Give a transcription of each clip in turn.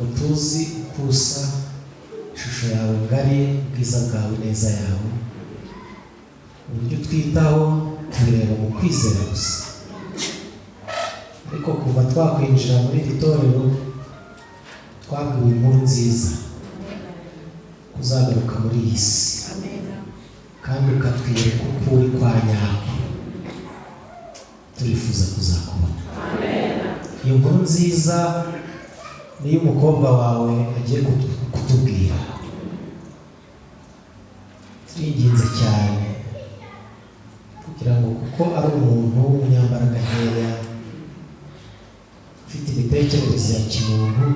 ntabwo tuzi kusa ishusho yawe ngari, ubwiza bwawe, neza yawe, uburyo twitaho tureba mu kwizera gusa. Ariko kuva twakwinjira muri iri torero twabwiwe inkuru nziza kuzagaruka muri iyi si, kandi ukatwiyereka uko uri kwa nyako. Turifuza kuzakubona. Iyo nkuru nziza niyo umukobwa wawe agiye kutubwira. Turinginze cyane kugira ngo, kuko ari umuntu w'umunyambaraga nkeya, ufite imitekerereze ya kimuntu,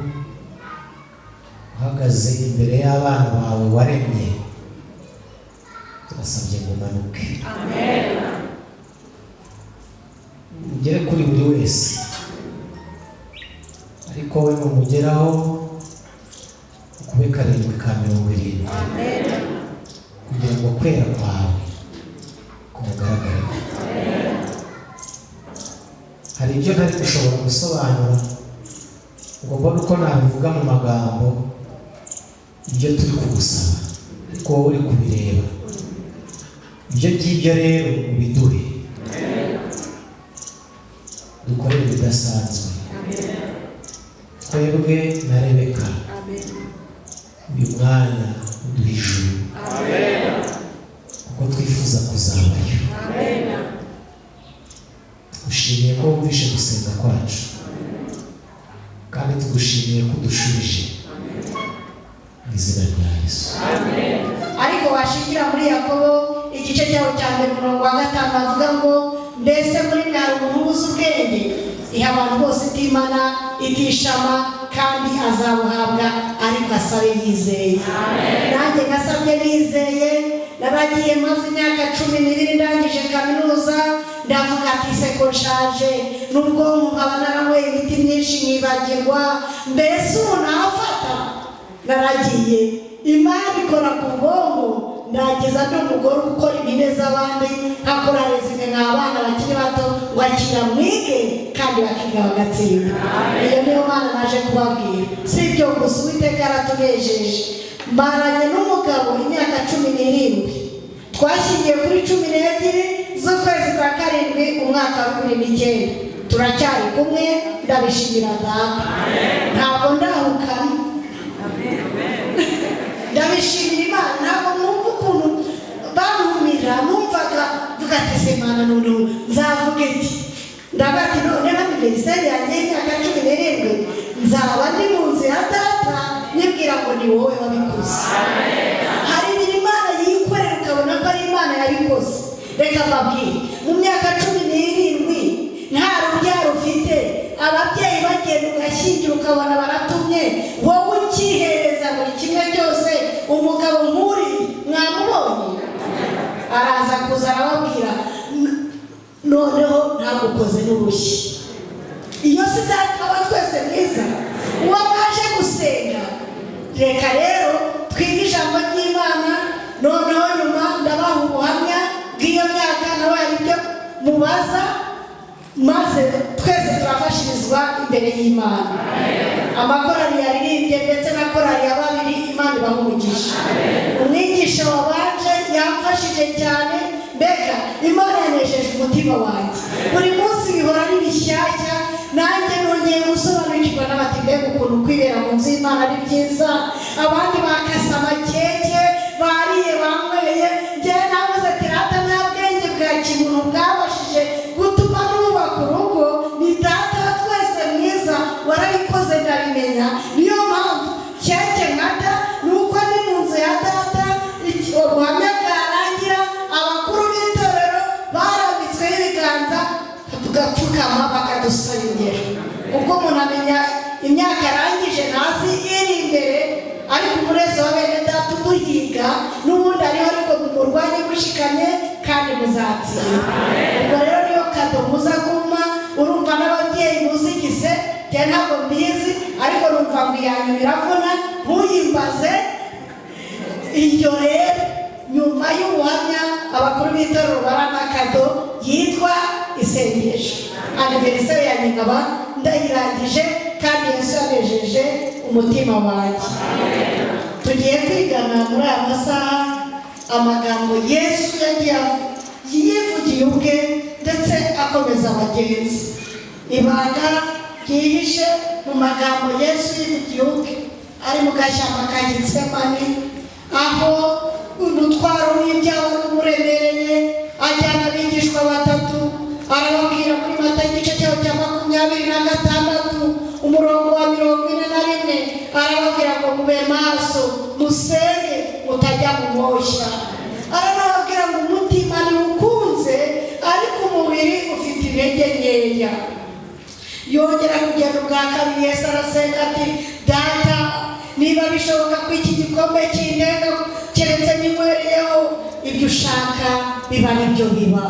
uhagaze imbere y'abana bawe waremye, turasabye ngo umanuke. Ugere kuri buri wese, ariko we mumugeraho ukube 770, kugira ngo kwera kwawe kumugaragare. Hari ibyo ntari gushobora gusobanura ngo mbone uko nabivuga mu magambo ibyo turi kugusaba, ariko wowe uri kubireba. Ibyo ngibyo rero ubiduhe, dukorere ibidasanzwe. Twebwe na Rebeka uyu mwanya uduha ijuru, kuko twifuza kuzabayo. Tugushimiye ko wumvishe gusenga kwacu, kandi tugushimiye ko udushubije mu izina rya Yesu. Ariko washingira muri Yakobo igice cyaho cya 5 bavuga ngo mbese muri mwe hari umuntu ubuze ubwenge? Iha abantu bose itimana itishama, kandi azabuhabwa, ariko asabe yizeye. Nanjye nasabye nizeye, naragiye maze imyaka 12 ndangije kaminuza, ndavuga ati seko nshaje, n'ubwonko nkaba naranyweye imiti myinshi nkibagirwa, mbese ubu nafata. Naragiye, Imana ikora ku bwonko, ndagiza n'umugore ukora ibineza abandi, nkakora rezime nk'abana bakiri bato, wakira mwige kandi bakiga bagatsinda. Iyo niyo Mana naje kubabwira. Si ibyo gusa, Uwiteka yaratunejeje. Mbaranye n'umugabo imyaka 17, twashyingiye kuri 12 z'ukwezi kwa 7 umwaka wa 2009. Turacyari kumwe, ndabishimira Data. Ntabwo ndahukana, ndabishimira Imana. Ntabwo mwumva ukuntu bantumira, numvaga vuga ati se Mana none nzavuga iki? Ndavuga ati none anniversaire yanjye y'imyaka 17 nzaba ndi mu nzu ya Data, nibwira ngo ni wowe wabikoze. Hari ibintu Imana yikorera ukabona ko ari Imana yabikoze. Reka mbabwire, mu myaka 17 nta rubyaro ufite, ababyeyi bagenda ugashyingira ukabona baratumye, wowe ukihereza buri kimwe cyose. Umugabo nk'uri mwamubonye, araza kuza arababwira noneho ntagukoze n'urushyi. Iyo si Data wa twese mwiza, uwo mwaje gusenga. Reka rero twige ijambo ry'Imana, noneho nyuma ndabaha ubuhamya bw'iyo myaka, nawe hari ibyo mubaza, maze twese turafashirizwa imbere y'Imana. Amakorali yaririmbye ndetse na korali ya babiri, Imana ibaha umugisha. Umwigisha wabanje yamfashije cyane, mbega Imana yanejeje umutima wanjye. Buri munsi bihora ari bishyashya, nanjye nongeye gusobanukirwa n'abati mbega ukuntu kwibera mu nzu y'Imana ari byiza. Abandi bakasa amakeke, bariye banyweye, njyewe nabuze ati Data nta bwenge bwa kimuntu bwabashije gutuma nubaka urugo. Ni Data wa twese mwiza, warabikoze ndabimenya. Niyo mpamvu keke nkata nuko ni mu nzu ya Data. Ubuhamya bwarangira, abakuru b'itorero barambitsweho ibiganza, tugapfukama bakadusengera. Ubwo umuntu amenya imyaka arangije ntazi iri imbere, ariko umurezi wa bene Data umuhiga n'ubundi ariho, ariko murwanye mushikamye kandi muzatsinda. Ubwo rero niyo kado muza kuma. Urumva n'ababyeyi muzigise, njye ntabwo mbizi, ariko numva ngo iyanyu biravuna, ntuyimbaze. Iyo rero nyuma y'ubuhamya, abakuru b'itorero barana kado yitwa isengesho. Anniversaire ya nyina ndayirangije, kandi Yesu yanejeje mutima wanjye. Tugiye kwigana muri aya masaha amagambo Yesu yagiye yivugiye ubwe ndetse akomeza abagenzi. Ibanga ryihishe mu magambo Yesu yivugiye ubwe ari mu gashyamba ka Getsemani, aho umutwaro w'ibyaha umuremereye ajyana abigishwa batatu, arababwira muri Matayo igice cyaho cya 26 umurongo wa 41, arababwira ngo mube maso musenge mutajya mu moshya. Arababwira ngo umutima ni ukunze ariko umubiri ufite intege nkeya. Yongera kugenda ubwa kabiri Yesu arasenga ati, Data, niba bishoboka ko iki gikombe kindenga keretse ninywereyeho, ibyo ushaka biba nibyo biba.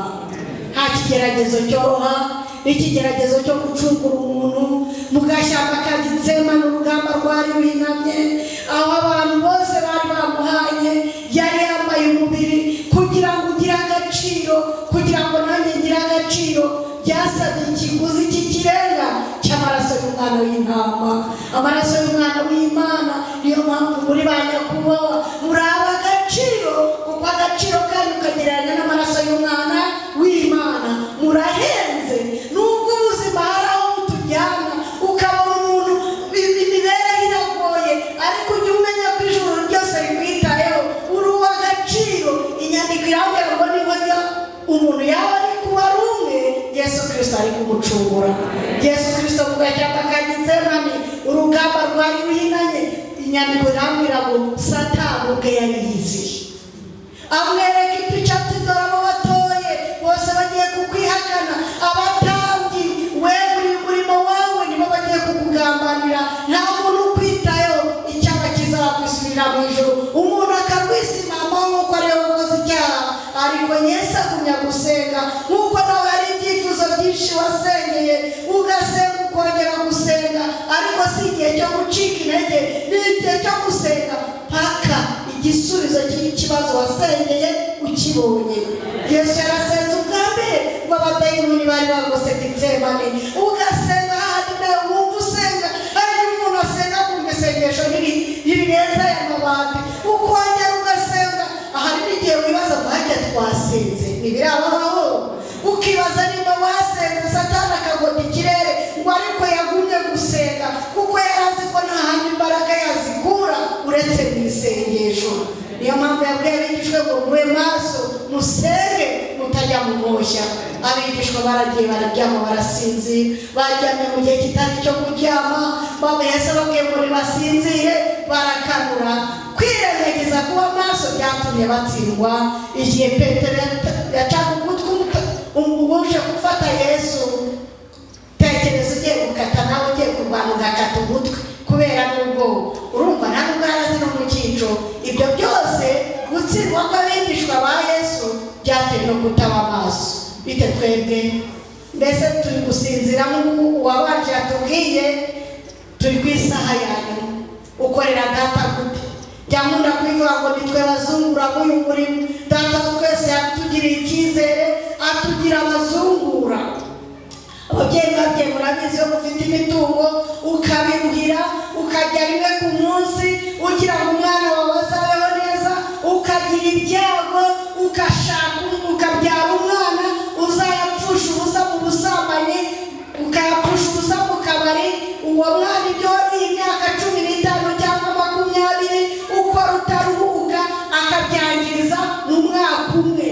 Nta kigeragezo cyoroha, ikigeragezo cyo gucungura umuntu mu gashyamba ka Getsemani, urugamba rwari ruhinamye, aho abantu bose bari bamuhanye. Yari yambaye umubiri kugira ngo ugire agaciro, kugira ngo nanjye ngire agaciro. Byasabye ikiguzi cy'ikirenga cy'amaraso y'umwana w'intama, amaraso y'umwana w'Imana. Niyo mpamvu muri ba nyakubahwa muri agaciro, kuko agaciro kanyu kagereranya n'amaraso y'umwana w'Imana. Murahenze, nubwo ubuzima hari aho butujyana ukabona umuntu imibereho iragoye, ariko ujye umenya ko ijuru ryose rikwitayeho, uri uw'agaciro. Inyandiko irambwira ngo niba umuntu yaba ari kuba ari umwe, Yesu Kristo ari kumucungura. Yesu Kristo mu gashyamba ka Getsemani, urugamba rwari ruhinanye. Inyandiko irambwira ngo Satani ubwe yari yiziye, amwereka ipica ati, dore abo batoye bose bagiye kukwihakana, abatambyi we muri murimo wawe nibo bagiye kukugambanira, nta muntu ukwitayeho, icyaha kizakwisubirira mu ijuru, umuntu akarwisimama nk'uko ariwe wakoze icyaha. Ariko Yesu agumya gusenga, nk'uko nawe hari ibyifuzo byinshi wasengeye ugasenga ukongera gusenga, ariko si igihe cyo gucika intege, ni igihe cyo gusenga paka igisubizo cy'ikibazo wasengeye ukibonye. Yesu yarasenze ubwa mbere ngo abadayimoni bari bagose Getsemani, ugasenga handi nawe wumva usenga, hari umuntu asenga kumva isengesho ntirirenza aya mabati, ukongera ugasenga. Ahari n'igihe wibaza ngo hajya twasenze ntibirabaho, ukibaza niba wasenze Satani akagota ikirere ngo ariko yagumye gusenga, kuko yarazi ko nta handi imbaraga yazikura uretse mu isengesho. Niyo mpamvu yabwiye abigishwa ngo mube maso musenge mutajya mu moshya. Abigishwa baragiye bararyama barasinzira, baryamye mu gihe kitari cyo kuryama. Yesu ababwiye ngo nibasinzire barakanura. Kwirengagiza kuba maso byatumye batsindwa. Igihe Petero yacaga ugutwi uje gufata Yesu, tekereza ugiye gukata nawe ugiye kurwana ugakata ugutwi kubera n'ubwo urumva nta nubwo yarazi no mu cyico. Ibyo byose gutsindwa kw'abigishwa ba Yesu byatewe no kutaba amaso. Bite twebwe? Mbese turi gusinzira nk'uko uwabanje yatubwiye, turi ku isaha yanyu. Ukorera data gute? Cyangwa ndakwivuga ngo nitwe bazungura b'uyu murimo. Data twese yatugiriye icyizere, atugira abazungura. Ababyeyi babyeyi murabizi iyo mufite imitungo ukabiruhira, ukajya rimwe ku munsi ugira ngo umwana wawe azabeho neza, ukagira ibyago ukabyara umwana uzayapfusha ubusa mu busambanyi, ukayapfusha ubusa mu kabari. Uwo mwana ibyo imyaka 15 cyangwa 20 ukora utaruhuka akabyangiza mu mwaka umwe.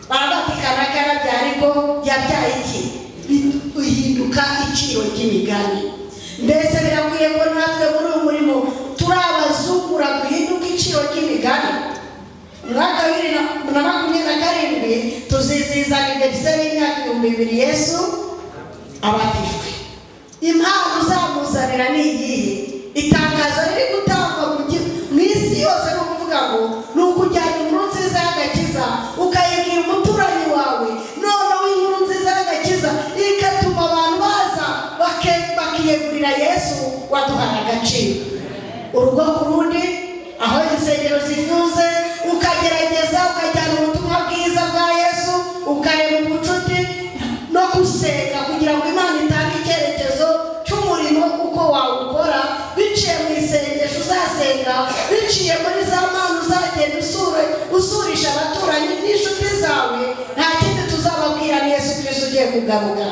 Barabatikana karabyara ariko yabyaye iki? Uhinduka iciro ry'imigani. Mbese birakwiye ko natwe muri uyu murimo turi abazungura guhinduka iciro ry'imigani. Mwaka 2027 tuzizihiza aniveriseri y'imyaka 2000 Yesu abatijwe. Impamvu uzamuzanira ni iyihe? Itangazo riri gutangwa mu isi yose no kuvuga ngo ni ukujyana inkuru nziza y'agakiza ukayibwira umuturanyi wawe, noneho inkuru nziza y'agakiza igatuma abantu baza bakiyegurira Yesu waduhaye agaciro. Urugo ku rundi, aho insengero zifuze, ukagerageza ukajyana ubutumwa bwiza bwa Yesu, ukareba ubucuti no gusenga kugira ngo Imana itange icyerekezo cy'umurimo uko wawukora biciye mu kugaruka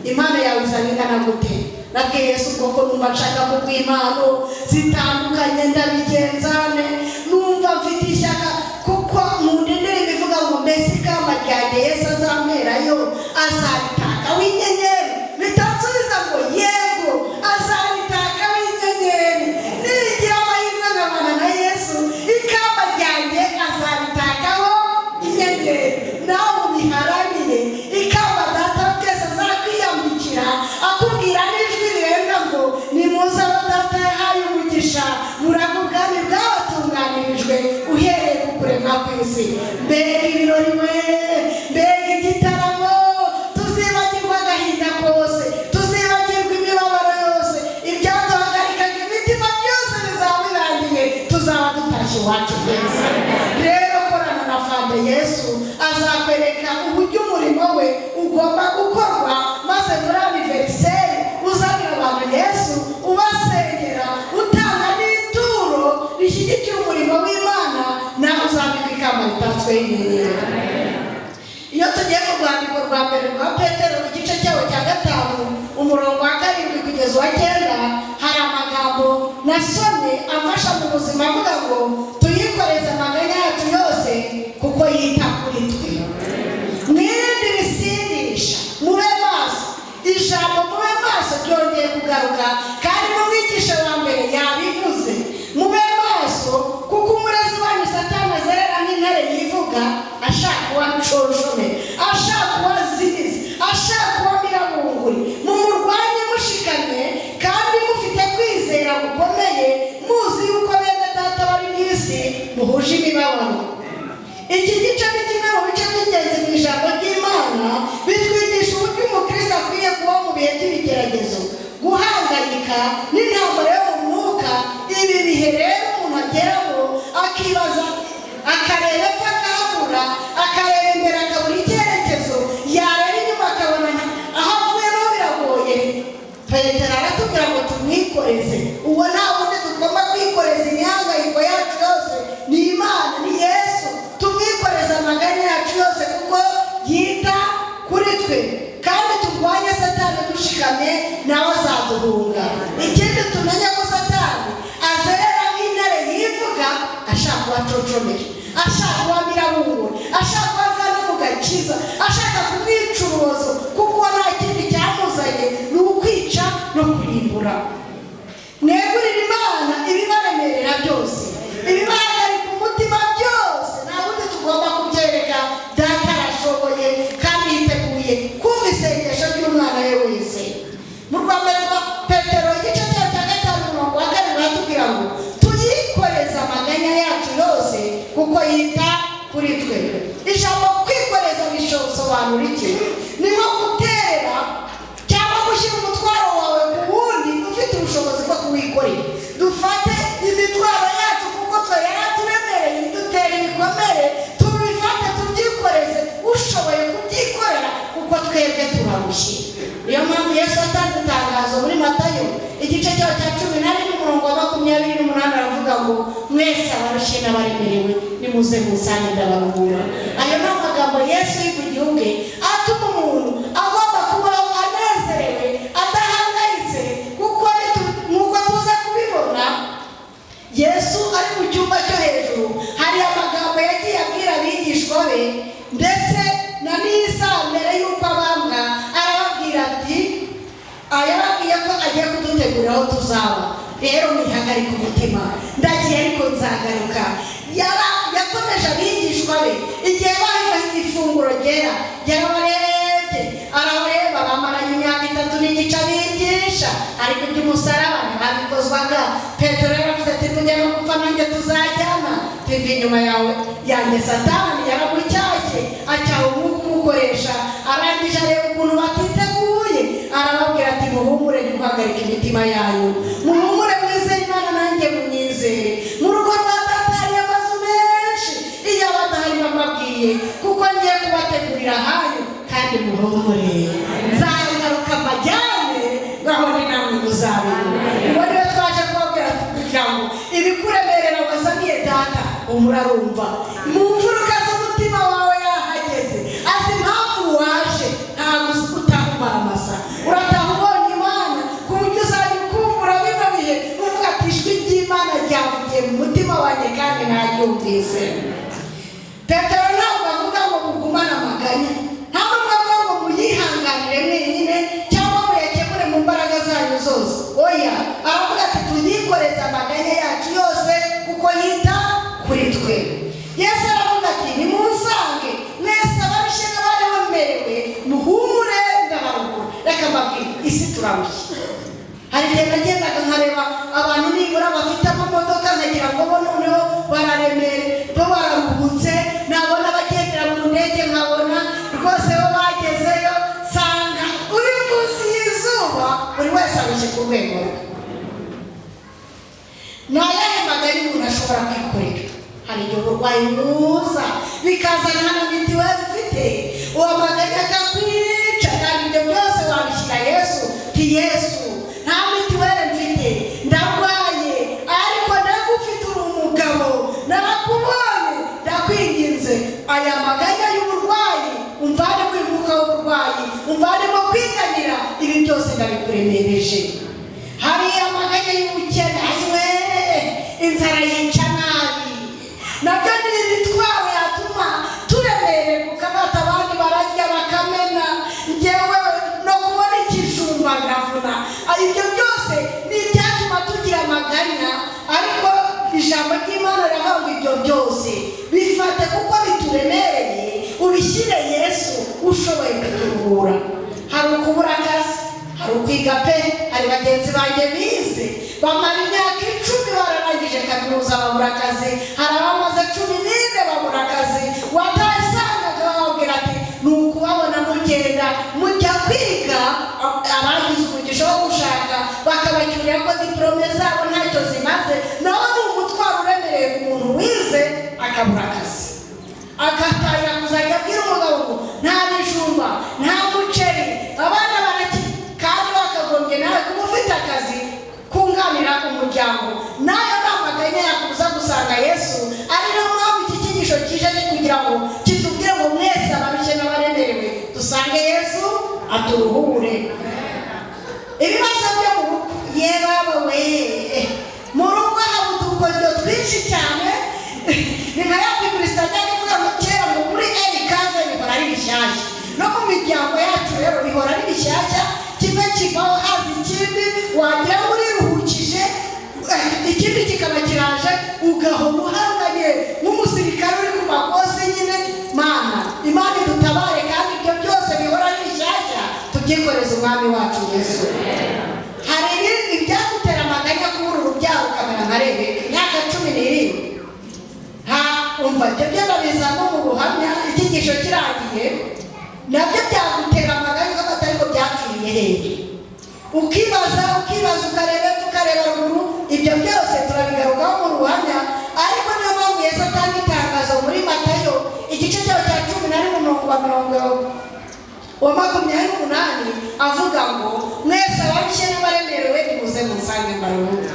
impano yawe izabingana gute nabwiye Yesu koko numva nshaka kuguha impano zitandukanye ndabigenzane numva mfite ishyaka kuko mu ndendere bivuga ngo mbese ikamba ryanjye Yesu azamerayo azabitaka w'inyenyeri bitansubiza ngo yego azabitaka w'inyenyeri nigira amahirwe nkabana na Yesu ikamba ryanjye azabitakaho inyenyeri nawe ubiharanire ikamba data twese azakwiyambikira akubwira n'ijwi rirenga ngo nimuze abo data yahaye umugisha murago ubwami bwabatunganirijwe uhereye ku kuremwa kw'isi mbega ibirori we mbega igitaramo tuzibagirwa agahinda kose tuzibagirwa imibabaro yose ibyaduhagarikaga imitima byose bizaba birangiye tuzaba dutashye iwacu neza rero korana na Fande Yesu azakwereka uburyo umurimo we ugomba gukorwa maze muri aniveriseri uzanira abantu Yesu ubasengera utanga n'ituro rishyigikira umurimo w'Imana nawe uzambika ikamba ritatswe y'inyenyeri iyo tugiye mu rwandiko rwa mbere rwa Petero mu gice cyawo cya 5 umurongo wa 7 kugeza wa 9 hari amagambo nasomye amfasha mu buzima avuga ngo tuyikoreze amaganya yacu yose kuko yita kuri twe mwirinde ibisindisha mube maso ijambo mube maso ryongeye kugaruka kandi mu mwigisha wa mbere yabivuze mube maso kuko umurezi wanyu Satani azerera nk'intare yivuga ashaka uwamushonshome ashaka uwazimiza ashaka uwamirabunguri mumurwanye mushikamye kandi mufite kwizera gukomeye muzi yuko bene data bari mu isi muhuje imibabaro iki gice ni kimwe mu bice by'ingenzi mu ijambo ry'Imana bitwigisha uburyo umukristo akwiye kuba mu bihe by'ibigeragezo guhangayika n'intambara yo mu mwuka ibi bihe rero umuntu ageramo akibaza akareba epfo akahabura akareba imbere akabura icyerekezo yareba inyuma akabona aho avuye n'aho biragoye Petero aratubwira ngo tumwikoreze uwo nta wundi tugomba kwikoreza imihangayiko yacu yose ni Imana ni Yesu tumwikoreza amaganya yacu yose kuko yita kuri twe kandi turwanye Satani dushikamye nawe azaduhunga ikindi tumenye ko Satani azerera nk'intare yivuga ashaka kubacocomeje ashaka kubamirabungura ashaka kubavana mu gakiza ashaka kumwica urubozo kuko nta kindi cyamuzanye ni ukwica no kurimbura mwegurire Imana ibibaremerera byose ibibahagarika umutima byose nta wundi tugomba kubyereka data arashoboye kandi yiteguye kumva isengesho ry'umwana we wese mu rwa mbere rwa Petero igice cya 5 umurongo wa 7 baratubwira ngo tuyikoreze amaganya yacu yose kuko yita kuri twe ijambo kwikoreza bisobanura iki ni nko gutera cyangwa gushyira umutwaro wawe ku wundi ufite ubushobozi bwo kuwikorera dufate imitwaro yacu kuko twe yaraturemereye dutera ibikomere tubifate tubyikoreze ushoboye kubyikorera kuko twebwe turarushye niyo mpamvu Yesu atanze itangazo muri Matayo igice cyawo cya 11 umurongo wa 28 aravuga ngo mwese abarushye n'abaremerewe nimuze musange ndabaruhura ayo ni amagambo Yesu yivugiye ubwe atuma umuntu agomba kubaho anezerewe adahangayitse kuko nk'uko tuza kubibona Yesu ari mu cyumba cyo hejuru hari amagambo yagiye abwira abigishwa be ndetse na Nisa mbere y'uko abambwa arababwira ati ayababwiye ko agiye kudutegurira aho tuzaba rero mwihagarike umutima ndagiye ariko nzagaruka yakomeje abigishwa be igihe bahiga ifunguro ryera yarabarebye arabareba bamaranye imyaka 3 n'igice abigisha ariko iby'umusaraba ntibabikozwaga Petero yaravuze ati tujya no gupfa nanjye tuzajyana tuve inyuma yawe yanjye Satani yaramucyashye acyaha umwuka umukoresha arangije areba ukuntu batiteguye arababwira ati muhumure ntimuhagarike imitima yanyu muhumure mwizere Imana nanjye munyizere mu rugo rwa data hari amazu menshi iyo abadahari bamabwiye kuko ngiye kubategurira hanyu kandi muhumure nzagaruka mbajyane ngaho ni namwe muzabona uwo niwe twaje kubabwira kugira ngo ibikuremerera wazaniye data umurarumva mu mfuruka z'umutima wawe yahageze azi impamvu waje ntabwo utaha mwabyumvise. Petero ntabwo avuga ngo mugumane amaganya, ntabwo avuga ngo muyihanganire mwenyine cyangwa muyakemure mu mbaraga zanyu zose. Oya, aravuga ati tuyikoreze amaganya yacu yose kuko yita kuri twe. Yesu aravuga ati nimunsange mwese abarushye n'abari bamerewe muhumure ndabaruhura. Reka mbabwire, isi turarushye. Hari igihe nagendaga nkareba abantu nibura bafite amamodoka nkagira ngo bo noneho bararemere, bo bararuhutse, nabona bagendera mu ndege nkabona rwose bo bagezeyo, sanga uri munsi y'izuba buri wese arushye ku rwego rwe. Ni ayahe maganya umuntu ashobora kwikorera? Hari igihe uburwayi buza bikazana na mitiweli ufite, uwo maganya akakwica, kandi ibyo byose wabishyira Yesu. Ti Yesu, nta mitiweli mfite, ndarwaye, ariko ndagufite uri umugabo, narakubonye, ndakwinginze aya maganya y'uburwayi umvane kwimuka w'uburwayi, umvanemo kwiganyira, ibi byose ndabikuremereje. Hari amaganya y'ubukene, ayiwe inzara yica nabi, nabyo ni imitwaro yatuma turemererwa, ukabata abandi barajya bakamena, njyewe no kubona ikijumba biravuna. Ibyo byose ni ibyatuma tugira amaganya, ariko ijambo ry'Imana riravuga ngo ibyo byose bifate kuko bituremereye, ubishyire Yesu ushoboye kuturuhura. Hari ukubura akazi, hari ukwiga pe, hari bagenzi banjye bize bamara imyaka 10 bararangije kaminuza babura akazi, hari abamaze 14 babura akazi. Watasangaga bababwira ati ni ukubabona mugenda mujya kwiga, abagize umugisha wo gushaka bakabacyurira ko diplome zabo ntacyo zimaze, nawe ni umutwaro uremereye ku muntu wize akabura akazi, agatangira kuzajya abwira umugabo ngo nta bijumba, nta muceri, abana barakira, kandi bakagombye nawe kuba ufite akazi kunganira umuryango. Nayo ni amaganya yakubuza gusanga Yesu. Ari nayo mpamvu iki cyigisho kije kugira ngo kitubwire ngo mwese abarushye n'abaremerewe dusange Yesu aturuhure. Ibibazo byo mu rugo, yewe we, mu rugo haba udukoryo twinshi cyane. Ni nka ya Kristo ajya kuvuga ngo kera ngo muri Elikaze bihora ari bishyashya, no mu miryango yacu rero bihora ari bishyashya, kimwe kivaho haza ikindi, wagira ngo uriruhukije, ikindi kikaba kiraje, ugahora uhanganye nk'umusirikare uri ku makosi nyine. Mana, Imana idutabare, kandi ibyo byose bihora ari bishyashya tubyikoreze umwami wacu Yesu. Hari ibyagutera amaganya kubura urubyaro ukamera nka Rebeka, imyaka 17. Umva ibyo byabizamo mu buhamya, icyigisho kirangiye, nabyo byagutera amaganya ko atari ko byapfiriye hehe. Ukibaza ukareba epfo ukareba ruguru, ibyo byose turabigarukaho mu ruhamya. Ariko niyo mpamvu Yesu atanga itangazo muri Matayo igice cyaho cya 10:28 avuga ngo mwese abarushye n'abaremerewe nimuze musange mbaruhure.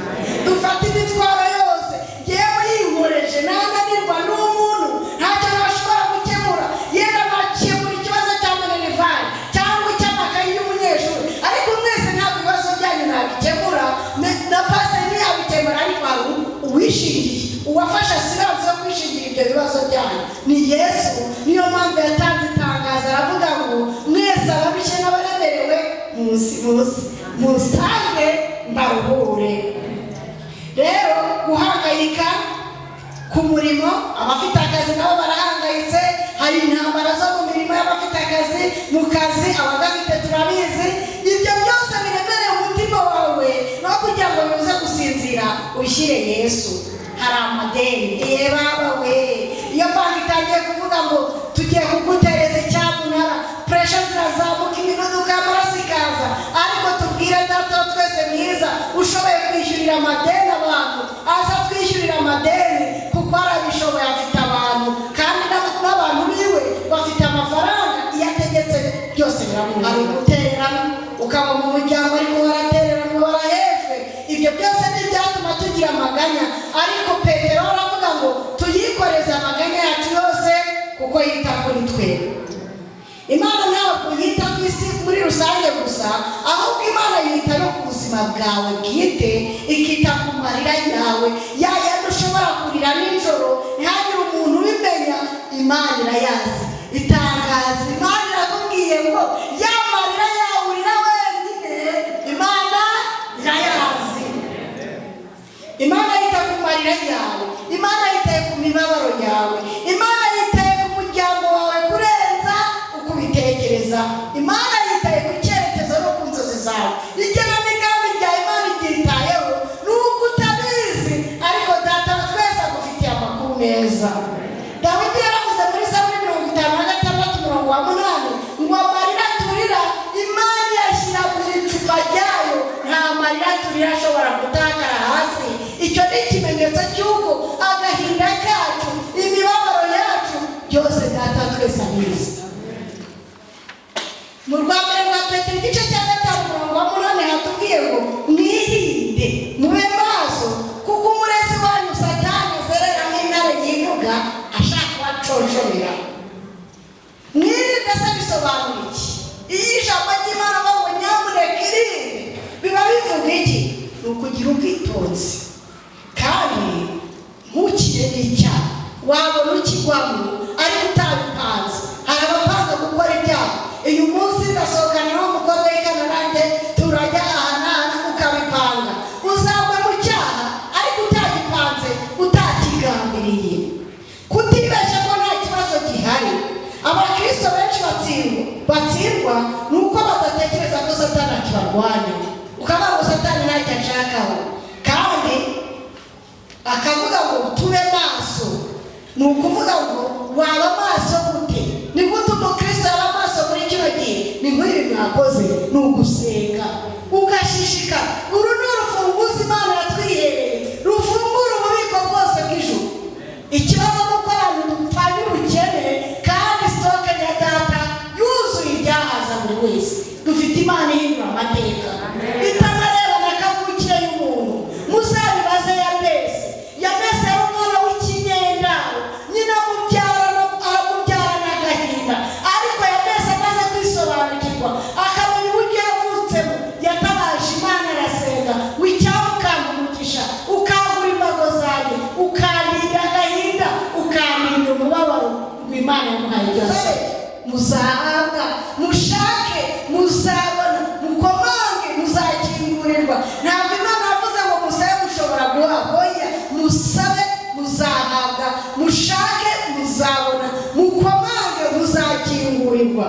Dufate imitwaro yose, yewe yinkoreje nananirwa n'umuntu ntacyo nashobora gukemura, yenda nakemura ikibazo cya minerivare cyangwa icy'amakayi y'umunyeshuri, ariko mwese ntabwo ibibazo byanyu nabikemura, na pasiteri ntiyabikemura, ariko hari uwishingiye, uwafashe siranse yo kwishingira ibyo bibazo byanyu ni Yesu. Niyo mpamvu yatanze itangazo aravuga ngo mwese abarushye n'abaremerewe musange mbaruhure. Rero guhangayika ku murimo, abafite akazi nabo barahangayitse, hari intambara zo mu mirimo y'abafite akazi, mu kazi abagafite turabizi. Ibyo byose biremereye umutima wawe, no kugira ngo bibuze gusinzira ushyire Yesu. Hari amadeni, baba we, iyo banki itangiye kuvuga ngo tugiye kugutereza icyamunara, pressure zirazamuka, imivuduko y'amaraso ikaza, ariko tubwire Data wa twese mwiza ushoboye kwishyurira amadeni abantu, aza twishyurira amadeni kuko arabishoboye, afite abantu, kandi n'abantu biwe bafite amafaranga. Iyo ategetse byose biramuhari. Gutererana ukaba mu muryango ariko waratererana warahejwe, ibyo byose ni ibyatuma tugira amaganya. Ariko Petero aravuga ngo tuyikoreze amaganya yacu yose kuko yita kuri twe. Imana ntabwo yita ku isi muri rusange gusa, ahubwo Imana yita no ku buzima bwawe bwite, ikita ku marira yawe, yayandi ushobora kurira nijoro Imana irayazi. Itangaza, Imana irakubwiye ngo yamarira yawurira wenyine, Imana irayazi. Imana yitaye ku marira yawe, Imana yitaye ku mibabaro yawe, Imana yitaye ku muryango wawe kurenza uko ubitekereza, Imana yitaye ku cyerekezo no ku nzozi zawe. Igenamigambi rya Imana iryitayeho nubwo utabizi, ariko data wa twese agufitiye amakuru meza. Dawidi yaravuze muri Zaburi 56:8 ngo amarira turira Imana yashyira mu icupa ryayo, nta marira turira ashobora gutakara hasi. Icyo ni ikimenyetso cy'uko agahinda kacu, imibabaro yacu byose data twese abizi. Mu Rwambere rwa Petero igice cya 5:8 hatubwiye ngo mwirinde mube maso, kuko umurezi wanyu Satani azerera nk'intare yivuga ashaka kubaconshomera. Mwirinde se bisobanura iki? Iyo ijambo ry'Imana bavuga nyamuneka irinde, biba bivuga iki? Ni ukugira ubwitonzi kandi ntukire n'icyaha. Wabona ukigwamo ariko utabipanze. Hari abapanga gukora ibyaha. Uyu munsi ndasohokana n'umukobwa w'ikana nanjye turajya ahantu ukabipanga, uzagwa mu cyaha ariko utagipanze, utakigambiriye. Kutibeshya ko nta kibazo gihari. Abakristo benshi batsindwa nuko badatekereza ko Satani akibarwanya. Ukavuga ngo Satani ntacyo ashakaho, kandi akavuga ngo tube maso. Ni ukuvuga ngo waba maso gute? Ni gute umukristo yaba maso muri kino gihe? Ni nk'ibi mwakoze, ni ugusenga ugashishikara. Uru ni urufunguzo Imana yatwihereye rufungura ububiko bwose bw'ijuru. Ikibazo ni uko abantu dupfanye ubukene kandi sitoke ya data yuzuye ibyahaza buri wese. Dufite Imana ihindura amateka itanareba na kavukire y'umuntu. Muzabibaze Yabesi yari umwana w'ikinyendaro, nyina amubyarana agahinda, ariko Yabesi amaze kwisobanukirwa akamenya uburyo yavutsemo, yatabaje Imana arasenga, wicyamukanga umugisha, ukangura imbago zanjye, ukarinda agahinda, ukarinda umubabaro w'Imana yamuhaye byose. Muzahabwa, mushake muzabona, mukomange muzakingurirwa. Ntabwo Imana yavuze ngo musabe mushobora guhabwa, oya, musabe muzahabwa, mushake muzabona, mukomange muzakingurirwa.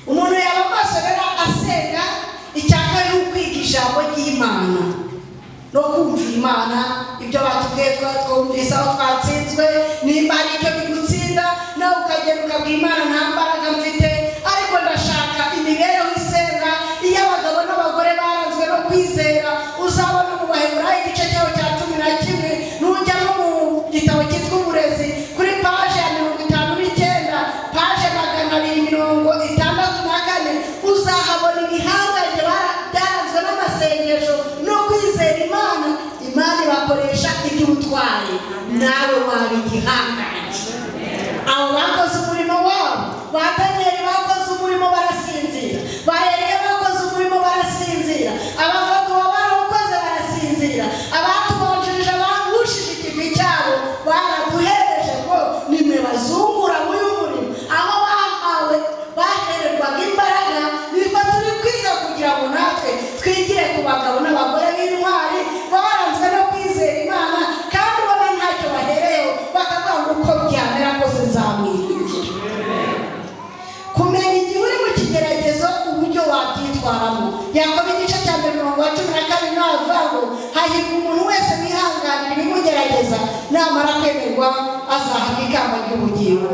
Umuntu yaba amaso rero asenga. Icyaka ni ukwiga ijambo ry'Imana no kumvira Imana. Ibyo batubwiye twumvise aho twatsinzwe, nimba ari icyo bigutsinda nawe ukagenda ukabwira Imana nta mbaraga mfite, ariko ndashaka imibereho isenga. Iyo abagabo n'abagore baranzwe no kwizera, uzabona mu Baheburayo igice cyaho cya 11 nujya no mu gitabo cyitwa Uburezi kuri paje ya 59, paje 264, uzahabona ibihangange byaranzwe n'amasengesho no kwizera Imana. Imana ibakoresha iby'ubutwari, nawe waba igihangange. Abo bakoze umurimo wabo, ba Danieli bakoze umurimo barasinzira, ba Eliya bakoze umurimo barasinzira, abafaduwa barawukoze barasinzira, abatubanjirije bagushije ikivi cyabo baraduhereje ngo nimwe bazungura muri uyu murimo. Aho bahawe bahererwaga imbaraga, niko turi kwiga kugira ngo natwe twigire ku bagabo n'abagore b'intwari baranzwe no kwizera Imana, kandi ubona ntacyo bahereyeho, bakavuga ngo uko byamera kose nzamwiringira. Kumenya igihe uri mu kigeragezo uburyo wabyitwaramo. Yakobo igice cya 12 navuga ngo hahirwa umuntu wese wihanganira ibimugerageza, namara kwemerwa azahabwa ikamba ry'ubugingo.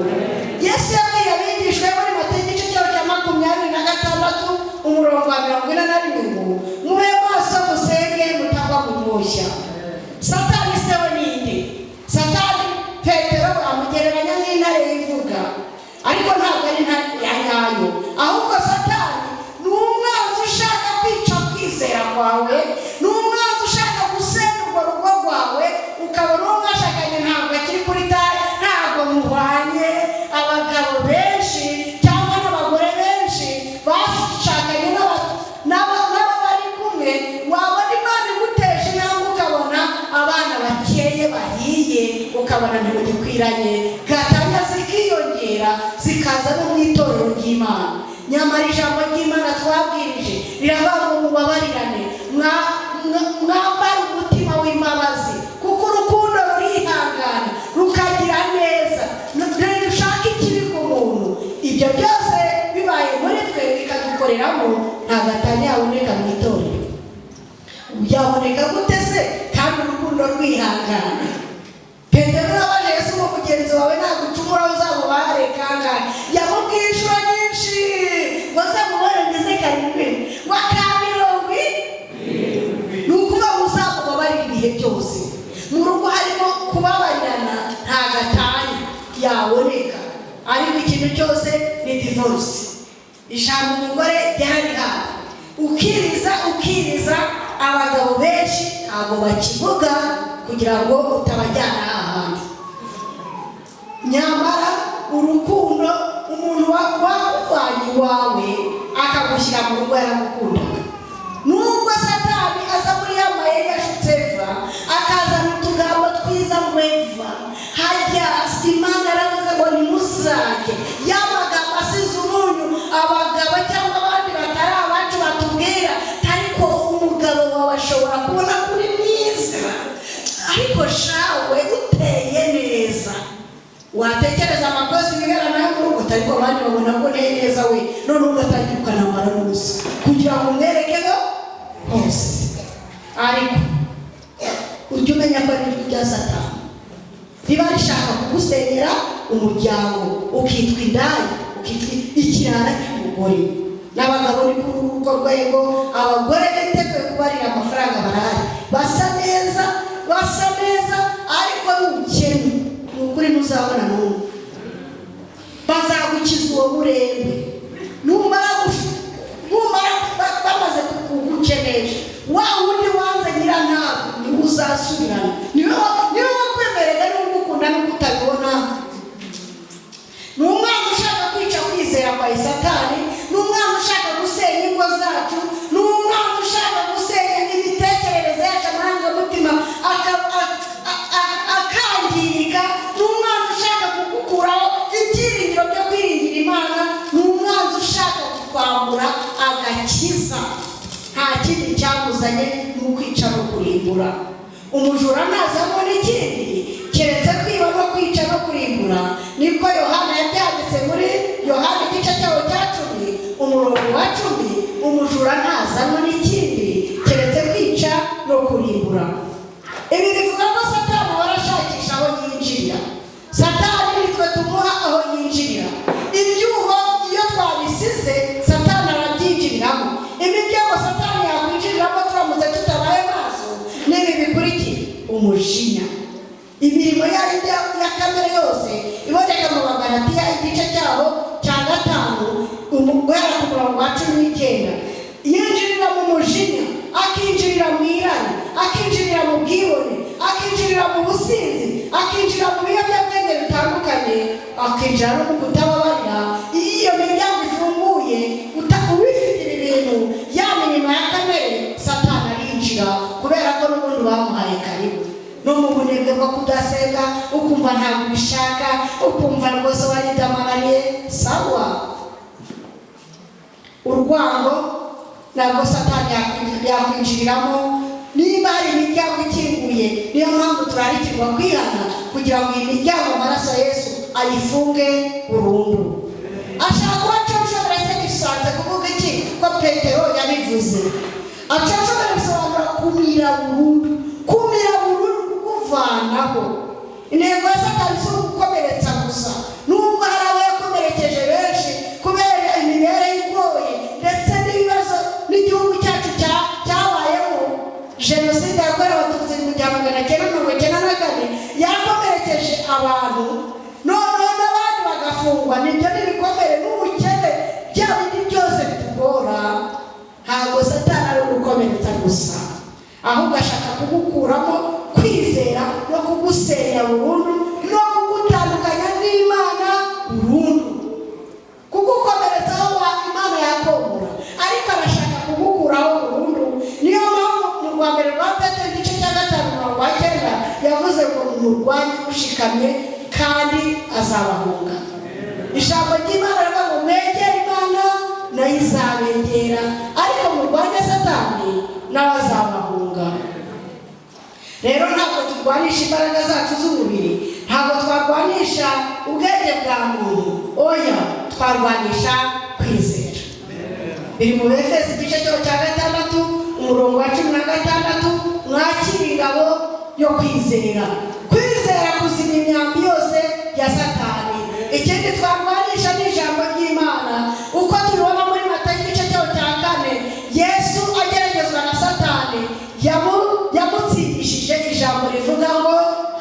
Yesu yabwiye abigishwa muri Matayo igice cya 26:41 ngo mube maso musenge mutagwa mu moshya. Satani se we ninde? Satani Petero amugereranya n'intare yivuga, ariko ntabwo ari intare ya nyayo, ahubwo Satani ni umwanzi ushaka kwica kwizera kwawe, ni umwanzi ushaka gusenya urwo rugo rwawe, ukabona uwo mwashakanye ntabwo akiri kuri tari, ntabwo muhwanye. Abagabo benshi cyangwa n'abagore benshi bashakanye n'abari kumwe, wabona Imana iguteje cyangwa ukabona abana bakeye bahiye, ukabona ntimugikwiranye. Gatanya zikiyo akaza no mu itorero ry'Imana. Nyamara ijambo ry'Imana twabwirije riravuga ngo mubabarirane, mwambare umutima w'imbabazi, kuko urukundo rurihangana rukagira neza, ntirushaka ikibi ku muntu. Ibyo byose bibaye muri twe bikadukoreramo, ntabwo atanyaboneka mu itorero. Yaboneka gute se kandi urukundo rwihangana? Petero yabaje Yesu ngo mugenzi wawe nagucumura uzamubare kangahe? Yamubwiye inshuro nyinshi ngo azamubare ngeze karindwi, ngo akabirongwi ni ukuvuga ngo uzamubabarira ibihe byose. Mu rugo harimo kubabarirana nta gatanya yaboneka, ariko ikintu cyose ni divorce. Ijambo umugore ryarihari, ukiriza abagabo benshi ntabwo bakivuga kugira ngo utabajyana ahandi. Nyamara urukundo, umuntu wakuvanye iwawe akagushyira mu rugo yaragukundaga. Nubwo Satani aza muri ya mayeri yashutse Eva, akazana utugambo twiza ngo Eva hajya Imana yaravuze ngo nimuzage. Ya magambo asize umunyu abagabo cyangwa abandi batari abacu batubwira, ariko umugabo wawe ashobora kubona kuri mwiza, ariko shawe uteye neza. Watekereza amakosa ibibera nayo mu rugo, ariko abandi babona ko neza we, none ugatangira ukanambara n'ubusa kugira ngo umwerekeho hose. Ariko ujye umenya ko ari ijwi rya Satani riba rishaka kugusenyera umuryango, ukitwa indaya, ukitwa ikirara cy'umugore. N'abagabo ni kuri urwo rwego, abagore biteguye kubarira amafaranga barahari, basa neza, ariko n'ubukene ni ukuri ntuzabona n'umwe. Bazagukiza uwo murembe numara bamaze kugukenesha. Wa wundi wanze nyirantabwo niwe uzasubirana, niwe wakwemerera n'ubwo ukunda n'ubwo utabibona. Ni umwana ushaka kwica kwizera kwa Satani, ni umwana ushaka gusenya ingo zacu, ni umwana ushaka gusenya imitekerereze yacu, amarangamutima akangirika, ni umwana ushaka kugukuraho ibyiringiro byo kwiringira Imana, ni umwana ushaka kukwambura agakiza. Nta kindi cyamuzanye ni ukwica no kurimbura. Umujura ntazamo n'ikindi keretse kwiba no kwica no kurimbura. Niko Yohana yabyanditse muri Yohana igice cyaho cya 10 umurongo wa 10. Umujura ntazamo n'ikindi keretse kwica no kurimbura. Ibi bivuga ko Satani warashakisha aho yinjirira. Satani nitwe tumuha aho yinjirira. Ibyuho iyo twabisize Satani arabyinjiriramo. Imiryango Satani yakwinjiriramo turamutse tutabaye maso n'ibi bikurikira: umujinya, imirimo yayo ya kamere yose iboneka mu Bagalatiya igice cyaho cya 5 guhera ku murongo wa 19. Yinjirira mu mujinya, akinjirira mu irari, akinjirira mu bwibone, akinjirira mu businzi, akinjira mu biyobyabwenge bitandukanye, akinjira no mu kutababarira. Iyo miryango ifunguye ubifite ibintu ya mirimo ya kamere, Satani arinjira kubera ko n'ubundi bamuhaye karibu. No mu bunebwe bwo kudasenga ukumva ntabwo ubishaka, ukumva rwose waridamaraye sawa. Urwango ntabwo Satani yakwinjiriramo. Niba hari imiryango ikinguye, niyo mpamvu turarikirwa kwihana kugira ngo iyi miryango amaraso ya Yesu ayifunge burundu. Ashaka kubacoshobora se gisanze kuvuga iki ko Petero yabivuze. Acoshobora bisobanura kumira burundu kukuvanaho. Intego ya Satani si ukukomeretsa gusa, nubwo hari abo yakomerekeje benshi kubera imibereho igoye ndetse n'ibibazo n'igihugu cyacu cyabayemo. Jenoside yakorewe Abatutsi mu 1994 yakomerekeje abantu, noneho n'abandi bagafungwa. Nibyo n'ibikomere n'ubukene bya bindi byose bitugora. Ntabwo Satani ari ugukomeretsa gusa, ahubwo ashaka kugukuramo kwizera no kugusenya burundu no kugutandukanya n'Imana burundu. Kugukomeretsa aho Imana yakomora, ariko arashaka kugukuraho burundu. Niyo mpamvu mu rwa mbere rwa Petero igice cya 5:9 yavuze ngo umurwanyi ushikamye kandi azabahunga. Ijambo ry'Imana mwegera Imana nayo izabegera, ariko murwanye Satani nawe azabahunga. Rero ntabwo turwanisha imbaraga zacu z'umubiri, ntabwo twarwanisha ubwenge bwa muntu, oya twarwanisha kwizera. Biri mu Efeso igice cya 6 umurongo wa 16, mwakira ingabo yo kwizera. Kwizera kuzima imyambi yose ya Satani. Ikindi twarwanisha n'ijambo ry'Imana, uko tubibona muri Matayo igice cya 4, Yesu ageragezwa na Satani yamutsindishije ijambo rivuga ngo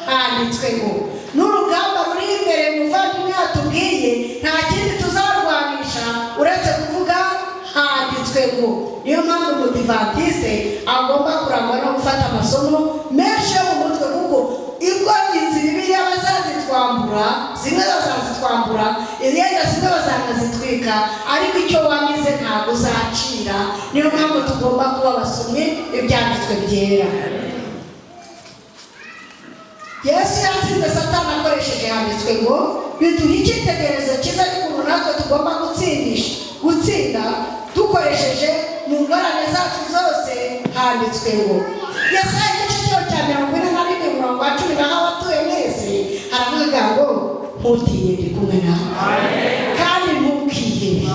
handitswe ngo. N'urugamba ruri imbere muvandimwe yatubwiye, nta kindi tuzarwanisha uretse kuvuga handitswe ngo. Niyo mpamvu umudivantiste agomba kurangwa no gufata amasomo menshi yo mu mutwe, kuko ubwo izi Bibiliya bazazitwambura, zimwe bazazitwambura, izindi zimwe bazanazitwika, ariko icyo wamize ntabwo uzacira. Niyo mpamvu tugomba kuba abasomyi ibyanditswe byera. Yesu yatsinze Satani akoresheje handitswe ngo, biduha icyitegererezo cyiza cy'ukuntu natwe tugomba gutsinda dukoresheje mu ngorane zacu zose handitswe ngo. Yesaya igice cya 41 umurongo wa 10, naho abatuye mwese haravuga ngo ntutinye ndi kumwe nawe kandi ntukihebe,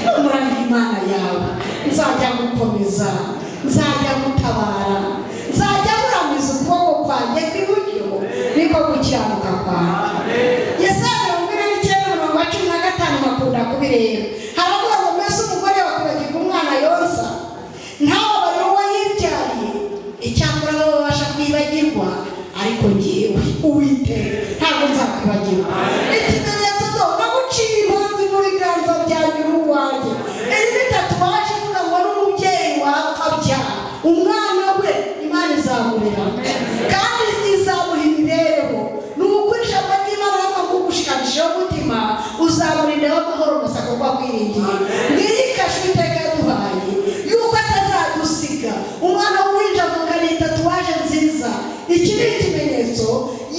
n'umuranga Imana yawe nzajya gukomeza, nzajya gutabara, nzajya muramiza ukuboko kwanjye kw'iburyo niko gukiranuka kwawe. Yesaya 49 umurongo wa 15 bakunda kubireba, haravuga ngo mbese umugore wakwibagirwa umwana yonsa ntababare uwo yibyariye, icyakora bo babasha kwibagirwa, ariko njyewe Uwiteka ntabwo nzakwibagirwa. Ikimenyetso no gucira impunzi mu biganza byanjye uwanjye. Ibi bitatu baje kuvuga ngo n'umubyeyi wapfa abyara umwana we, Imana izamurera kandi izamuha imibereho. Ni ukuri ijambo ry'Imana rivuga ngo gushikamishaho umutima uzamurindaho amahoro gusa kuko akwiringiye. Ngiyi kashe Uwiteka yaduhaye yuko atazadusiga. Umwana w'uruhinja avukana tatuwaje nziza. Iki ni ikimenyetso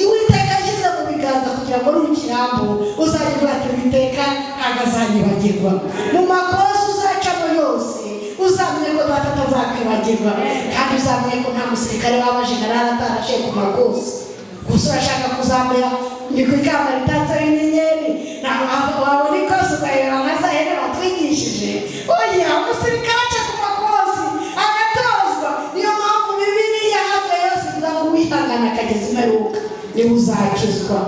Uwiteka yashyize mu biganza kugira ngo nukirambo uzagira ati Uwiteka ntabwo azanyibagirwa. Mu makosa uzacamo yose uzamenye ko data atazakwibagirwa, kandi uzamenye ko nta musirikare w'abajenerali atarashe ku makosa. Gusa urashaka kuzamera ni ku ikamba ritatseho inyenyeri, ntabwo wabona ikosa ugahera amazahene batwigishije. Oya, umusirikare aca ku makosi agatozwa. Niyo mpamvu Bibiliya hafi yose ivuga ngo wihangana akageza imperuka niwe uzakizwa.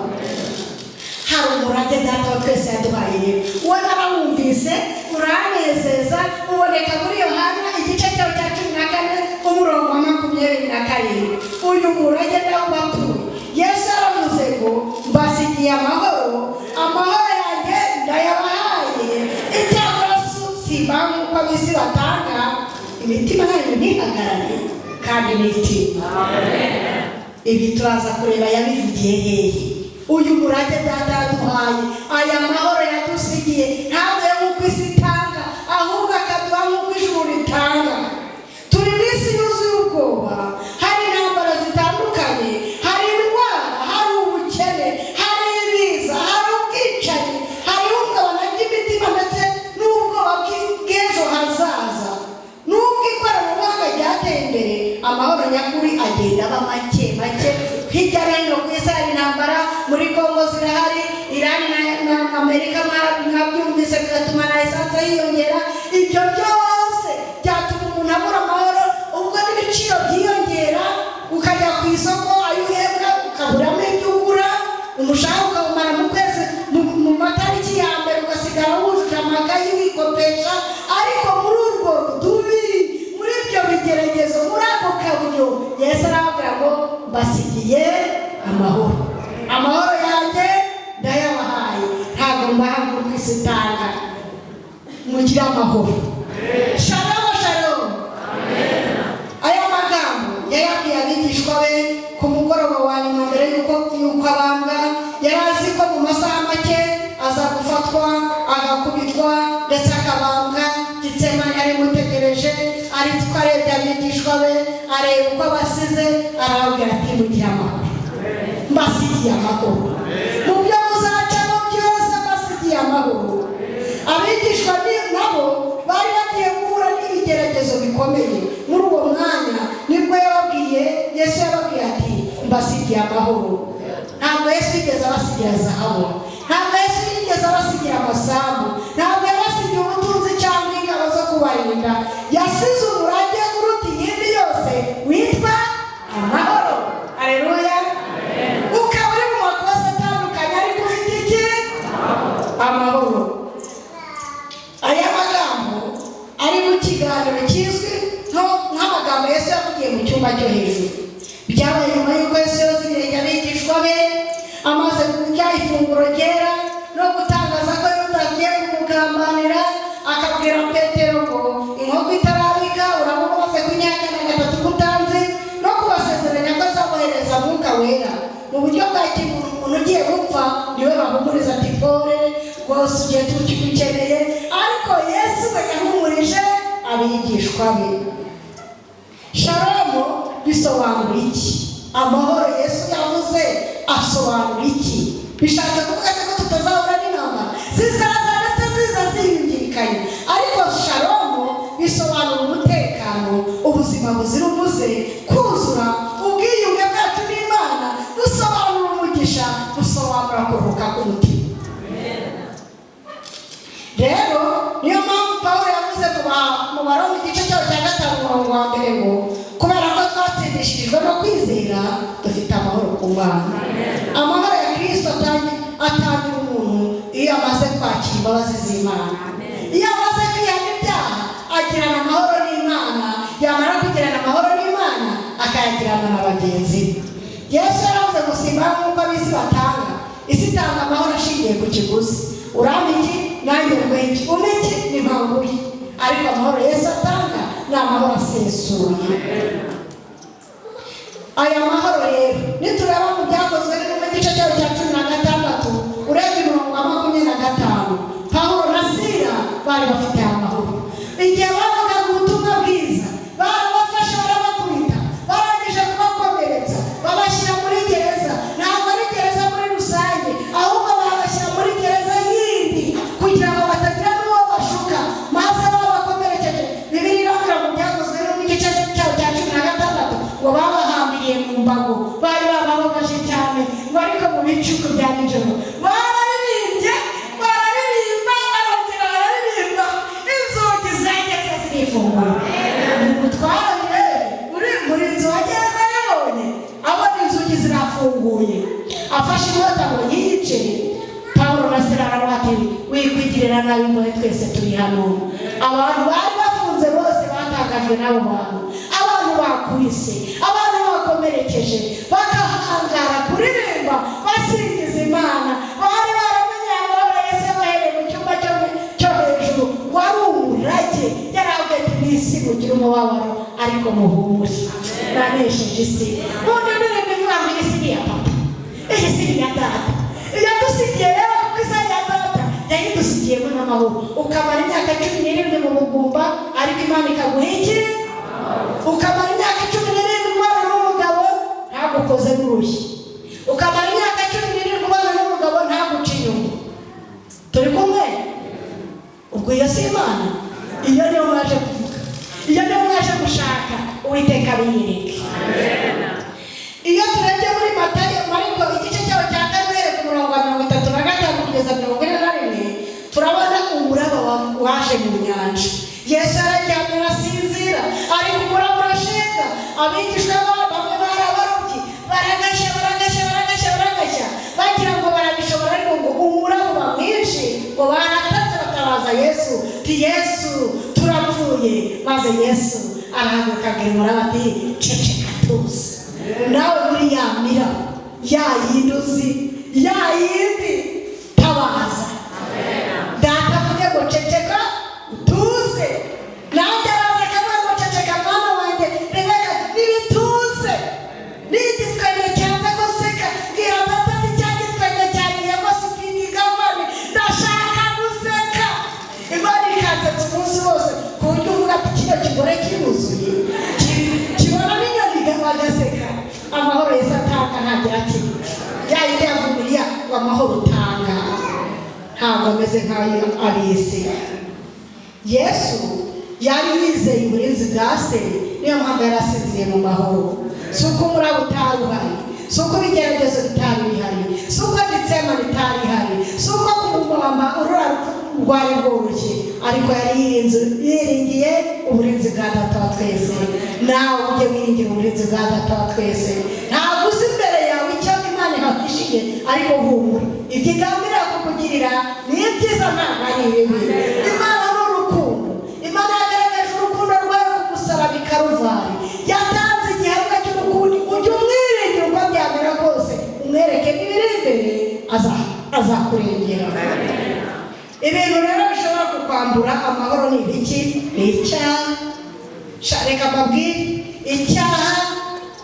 Hari umurage data wa twese yaduhaye, uwo narawumvise uranezeza, uboneka muri Yohana igice cya 14 umurongo wa 27. Uyu murage ndawubatuye. Yesu aravuze ngo mbasigiye amahoro, amahoro yanjye ndayabahaye, icyakora simba nk'uko ab'isi batanga, imitima yanyu ntihagarare kandi ntitinye. Ibi turaza kureba yabivugiye hehe. Uyu murage data yaduhaye, aya mahoro yadusigiye, ntabwo nk'uko isi itanga, ahubwo akaduha nk'uko ijuru ritanga. Turi mu isi yuzuye ubwoba, hari intambara zitandukanye, hari indwara, hari ubukene, hari ibiza, hari ubwicanyi, hari ihungabana ry'imitima ndetse n'ubwoba bw'ejo hazaza. Nubwo ikoranabuhanga ryateye imbere, amahoro nyakuri agenda aba make make. Hirya no hino ku isi hari intambara, muri Kongo zirahari, Irani na Amerika mwabyumvise bigatuma na esanse yiyongera. Ibyo byose byatuma umuntu abura amahoro, ubwo n'ibiciro byiyongera, ukajya ku isoko ayo uhembwa ukaburamo ibyo ugura, umushahara ukawumara mu kwezi mu matariki ya mbere ugasigara wujuje amakayi wikopesha. Ariko muri urwo rudubi, muri ibyo bigeragezo, muri ako kavuyo, Yesu aravuga ngo mbasigiye amahoro, amahoro yanjye ndayabahaye, ntabwo mbaha nk'uko isi itanga. Mugire amahoro. Shalom shalom. Aya magambo yayabwiye abigishwa be ku mugoroba wa nyuma mbere y'uko abambwa. Yari azi ko mu masaha make aza gufatwa, agakubitwa ndetse akabambwa. Gitsemane yari mutegereje, ariko arebye abigishwa be, areba uko abasize, arababwira ati mugire amahoro, mbasigiye amahoro. Mu byo muzacamo byose mbasigiye amahoro. mbasigiye amahoro. Ntabwo Yesu yigeze abasigira zahabu, ntabwo Yesu yigeze abasigira amasambu, ntabwo yabasigiye ubutunzi cyangwa ingabo zo kubarinda. Yasize umurage uruta iyindi yose witwa amahoro. Haleluya. Ukaba uri mu makosa atandukanye ariko ufite iki? Amahoro. Aya magambo ari mu kiganiro kizwi nk'amagambo Yesu yavugiye mu cyumba cyo hejuru. Byabaye nyuma y'uko Yesu yoza ibirenge abigishwa be, amaze kurya ifunguro ryera no gutangaza ko yutagiye kumugambanira, akabwira Petero ngo inkoko itarabika urabona umaze kunyakana 3 kutanze, no kubasezeranya ko azabohereza Mwuka Wera mu buryo bwa kimuntu. Umuntu ugiye gupfa niwe bahumuriza ati pole rwose ugiye tukikeneye, ariko Yesu we yahumurije abigishwa be. Shalom bisobanura iki? Amahoro Yesu yavuze asobanura iki? Bishatse kuvuga ko tutazahura n'intambara zizaza ndetse ziza ziyungikanye, ariko shalom bisobanura umutekano, ubuzima buzira umuze, kuzura, ubwiyunge bwacu n'Imana, busobanura umugisha, busobanura kuruhuka k'umutima. Rero niyo mpamvu Pawulo yavuze mu Baroma igice cya 5 umurongo wa 1 ngo kubera ko twatsindishirijwe no kwizera dufite amahoro ku Mana. Amahoro ya Kristo atangira umuntu iyo amaze kwakira imbabazi z'Imana. Iyo amaze kwihana ibyaha agirana amahoro n'Imana, yamara kugirana amahoro n'Imana akayagirana na bagenzi be. Yesu yaravuze ngo simba nk'uko ab'isi batanga, isi itanga amahoro ashingiye ku kiguzi. Uramiki nanjye rwenshi umiki ni mpambuye, ariko amahoro Yesu atanga ni amahoro asesuye. Aya mahoro rero nitureba mu byakozwe mu gice cya 16 urebye umurongo wa 25, Pawulo na Sila bari bafite amahoro. Igihe bavugaga ubutumwa bwiza barabafasha, barabakubita, barangije kubakomeretsa, babashyira muri gereza. Ntabwo ari gereza muri rusange, ahubwo babashyira muri gereza yindi kugira ngo batagira n'uwo bashuka, maze babakomerekeje. Bibiliya iravuga mu byakozwe mu gice cya 16 ngo babahambiriye mu mbago, bari bababaje cyane, ngo ariko mu bicuku bya nijoro bararirimbye, bararirimba, barongera bararirimba, inzugi zageze zirifungura. Umutware uri muri inzu wageze yabonye abona inzugi zirafunguye, afashe inkota ngo yice. Pawulo na Sila arabatera, wikwigirira nabi mwe twese turi hano. Abantu bari bafunze bose batangajwe n'abo bantu, abantu bakubise, abantu bakomerekeje, bakahangara kuririmba basingiza Imana. Bari baramenye amahoro Yesu yabahereye mu cyumba cyo hejuru, wari umurage. Yarabwiye ati n'isi mugira umubabaro ariko muhumure, nanesheje isi. None bivuga ngo isi ni iya papa, iyi si ni iya data. Yadusigiye rero kuko isa ya data yayidusigiyemo n'amahoro. Ukamara imyaka 17 mu bugumba ariko Imana ikaguha iki? Ukamara imyaka 17 ubana n'umugabo ntagukoze n'urushyi. Ukamara imyaka 17 ubana n'umugabo ntaguca inyuma. Turi kumwe? Ubwo iyo si Imana, iyo niyo mwaje kuvuga, iyo niyo mwaje gushaka Uwiteka biyereke. Iyo turebye muri Matayo Mariko igice cyaho cya 4 ku murongo wa 35 kugeza 41, turabona umuraba waje mu nyanja. Yesu araryamye arasinzira, ariko umuraba urashenga. Abigishwa bamwe barabarobye, baragasha bagira ngo barabishobora, ariko ngo umuraba uba mwinshi, ngo baratatse batabaza Yesu ti Yesu turapfuye. Maze Yesu arahaguruka abwira umuraba ati ceceka tuze. Nawe muri ya mira ya yinduzi ya yindi tabaza. Data avuge ngo ceceka tuze, nanjye araza kamwe ngo ceceka mwana wanjye Rebeka nibituze. Nigitwenge cyanze guseka, bwira data ati cyagitwenge cyagiye ngo sipini gavani, ndashaka guseka. Imana ikansetse umunsi wose ku buryo uvuga ati kino kigore kibuzuye kibona n'inyoni bagaseka. Amahoro Yesu atanga ntagira ati yayindi yavumiye ngo amahoro utanga ntabwo ameze nk'ayo ab'isi. Yesu yari yizeye uburinzi bwa se, niyo mpamvu yari asinziye mu mahoro. Si uko umuraba utari uhari, si uko ibigeragezo bitari bihari, si uko gitsema bitari ihari, si uko kumubamba urura rwari rworoshye, ariko yari yiringiye uburinzi bwa Data wa twese. Nawe ujye wiringira uburinzi bwa Data wa twese. Ntabwo uzi imbere yawe icyo Imana ihagishije, ariko humura, ibyo igambira kukugirira ni ibyiza, ntabwo ari ibibi. Imana ni urukundo. Imana yagaragaje urukundo rwayo ku musaraba i Karuvari. Yatanze igihamya cy'urukundo. Ujye umwiringira uko byamera kose, umwereke n'ibiri imbere, azakurengera. Ibintu rero bishobora kukwambura amahoro ni ibiki? Ni icyaha. Reka mbabwire, icyaha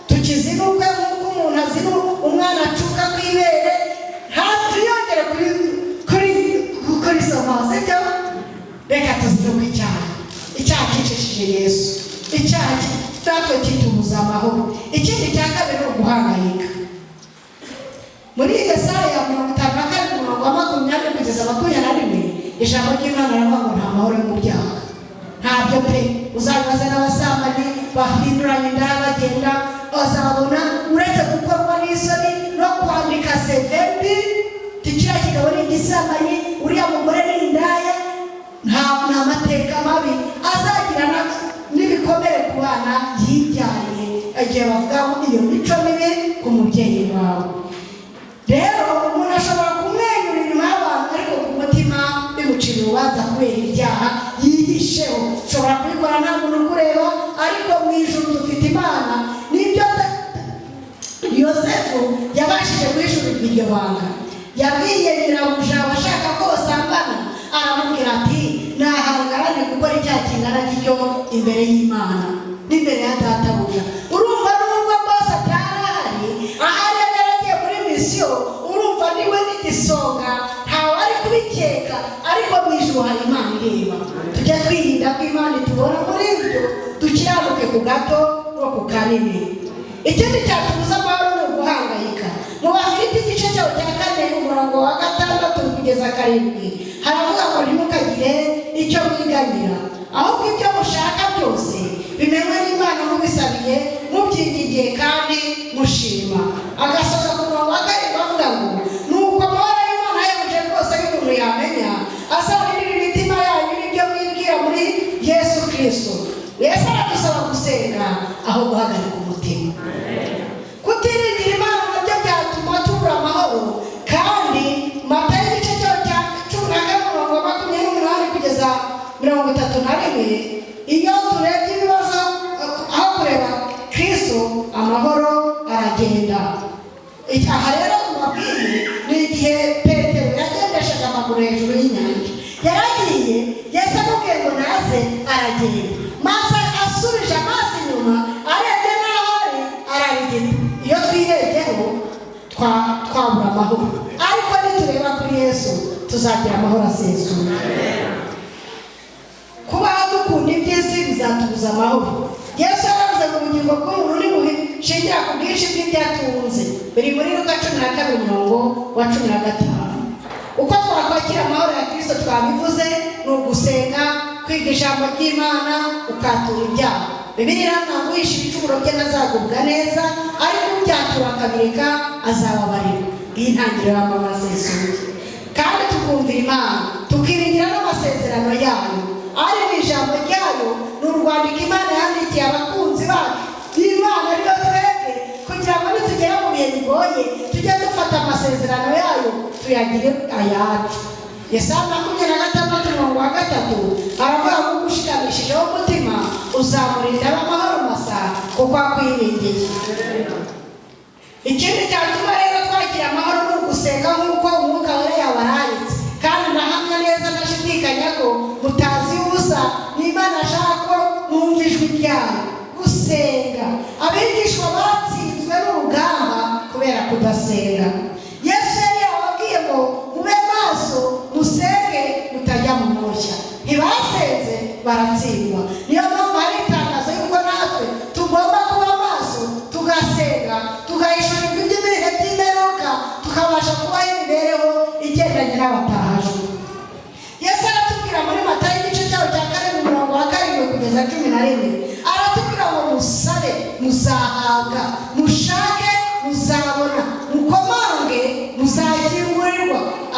tukizinukwe nk'uko umuntu azinu umwana acuka ku ibere, ntiyongere kuri soma, sibyo? Reka tuzinukwe icyaha. Icyaha cyicishije Yesu. Icyaha natwe kitubuza amahoro. Ikindi cya kabiri ni uguhangayika. Muri Yesaya 52:20 kugeza 21, ijambo ry'Imana rivuga ngo nta mahoro mu byaha. Ntabyo pe. Uzabaza n'abasambanyi bahinduranya indaya bagenda, bazabona uretse gukorwa n'isoni no kwandika sevebi, tikira kigabo n'igisambanyi, uriya mugore n'indaya, nta mateka mabi azagira n'ibikomere ku bana yibyaye, igihe bavuga ngo iyo mico mibi ku mubyeyi wawe. Rero umuntu ashobora kumwenyura inyuma y'abantu, ariko ku mutima bimucira urubanza kubera ibyaha yihisheho. Ushobora kubikora nta muntu ukureba, ariko mu ijuru dufite Imana. Nibyo Yosefu yabashije guhishurirwa iryo banga. Yabwiye nyirabuja washaka ko basambana, aramubwira ati nahangarane gukora icyaha kingana gityo imbere y'Imana n'imbere ya databuja. Urumva nubwo bose atarahari, ahari yaragiye muri misiyo, urumva niwe n'igisonga, ntawe ari kubikeka, ariko mu ijuru hari Imana ireba. Tujya twirinda ko Imana itubona muri ibyo, dukiranuke ku gato no ku kanini. Ikindi cyatubuza amahoro ni uguhangayika. Mu Bafilipi igice cyawo cya 4:6 kugeza 7, haravuga ngo ntimukagire icyo mwiganyira, ahubwo ibyo mushaka byose bimenywe n'Imana mubisabiye mubyigiye kandi mushima. Agasoza ku 7 avuga ngo nuko amahoro y'Imana yabuje rwose y'umuntu yamenya, azarindira imitima yanyu n'ibyo mwibwira muri Yesu Kristo. Yesu aradusaba gusenga aho guhagarika umutima. Kutiringira Imana nabyo byatuma tubura amahoro, kandi Matayo igice cyawo cya 14:28 kugeza 31, iyo turebye ibibazo aho kureba Kristo, amahoro aragenda. Aha rero mubabwiye ni igihe Petero yagendeshaga amaguru hejuru y'inyanja. Yaragiye, Yesu amubwiye ngo naze, aragenda. Maze asubije amaso inyuma, arebye n'aho ararigita. Iyo twirebyeho twabura amahoro, ariko nitureba kuri Yesu tuzagira amahoro asesuye. Kubaho dukunda iby'isi bizatubuza amahoro. Yesu yaravuze ngo ubugingo bw'umuntu ntibushingira ku bwinshi bw'ibyatunze. Biri muri Luka 12:15. Uko twakwakira amahoro ya Kristo twabivuze ni ugusenga, kwiga ijambo ry'Imana, ukatura ibyaha. Bibiliya ntabwo wishe ibicumuro bye ntazagubwa neza, ariko ubyatura akabireka azababarirwa. Iyi ntangiriro y'amahoro asesuye. Kandi tukumvira Imana, tukiringira n'amasezerano yayo. Ari mu ijambo ryayo ni urwandiko Imana yandikiye abakunzi bayo. Imana rero twebwe kugira ngo nitugera mu bihe bigoye tujye dufata amasezerano yayo tuyagire ayacu. Yesaya 26:3 aravuga ngo ugushikamishijeho umutima uzamurinda amahoro masa kuko akwiringiye. Ikindi cyatuma rero twakira amahoro ni ugusenga nk'uko Umwuka Wera yabarayitse. Kandi ndahamya neza ndashidikanya ko mutazi ubusa n'Imana ashaka ko mwumva ijwi ryayo. Gusenga, abigishwa batsinzwe n'urugamba kubera kudasenga. Yesu yari yababwiye ngo mube maso, musenge mutajya mu moshya. Ntibasenze baratsindwa. Niyo mpamvu hari itangazo y'uko natwe tugomba kuba maso, tugasenga, tugahishurirwa iby'ibihe by'imperuka, tukabasha kubaho imibereho igendanye n'abatahajwe. Yesu aratubwira muri Matayo igice cyawo cya 4:7 kugeza 11, aratubwira ngo musabe muzahabwa, mushake muzabona.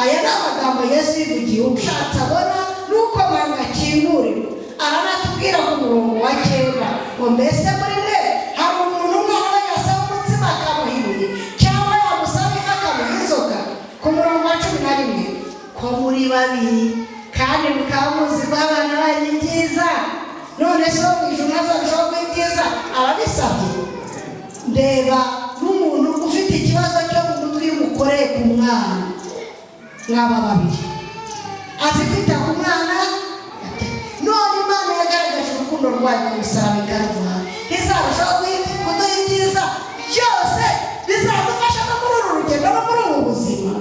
aya ni amagambo Yesu yivugiye ushatse abona nuko manga akingurira. Aranatubwira ku murongo wa 9 ngo mbese muri mwe hari umuntu umwana we yasaba umutsima akamuha ibuye cyangwa yamusaba ifu akamuha inzoga? Ku murongo wa 11 ko muri babiri kandi mukaba muzi ko abana banyu byiza, none so ijuru nazarushaho kuba byiza ababisabye? Ndeba n'umuntu ufite ikibazo cyo mu mutwe y'umukoreye ku mwana, mwaba babiri azi kwita ku mwana, none Imana yagaragaje urukundo rwayo ku musaraba i Kalvari, izarushaho kuduha ibyiza byose bizadufasha no muri uru rugendo no muri ubu buzima.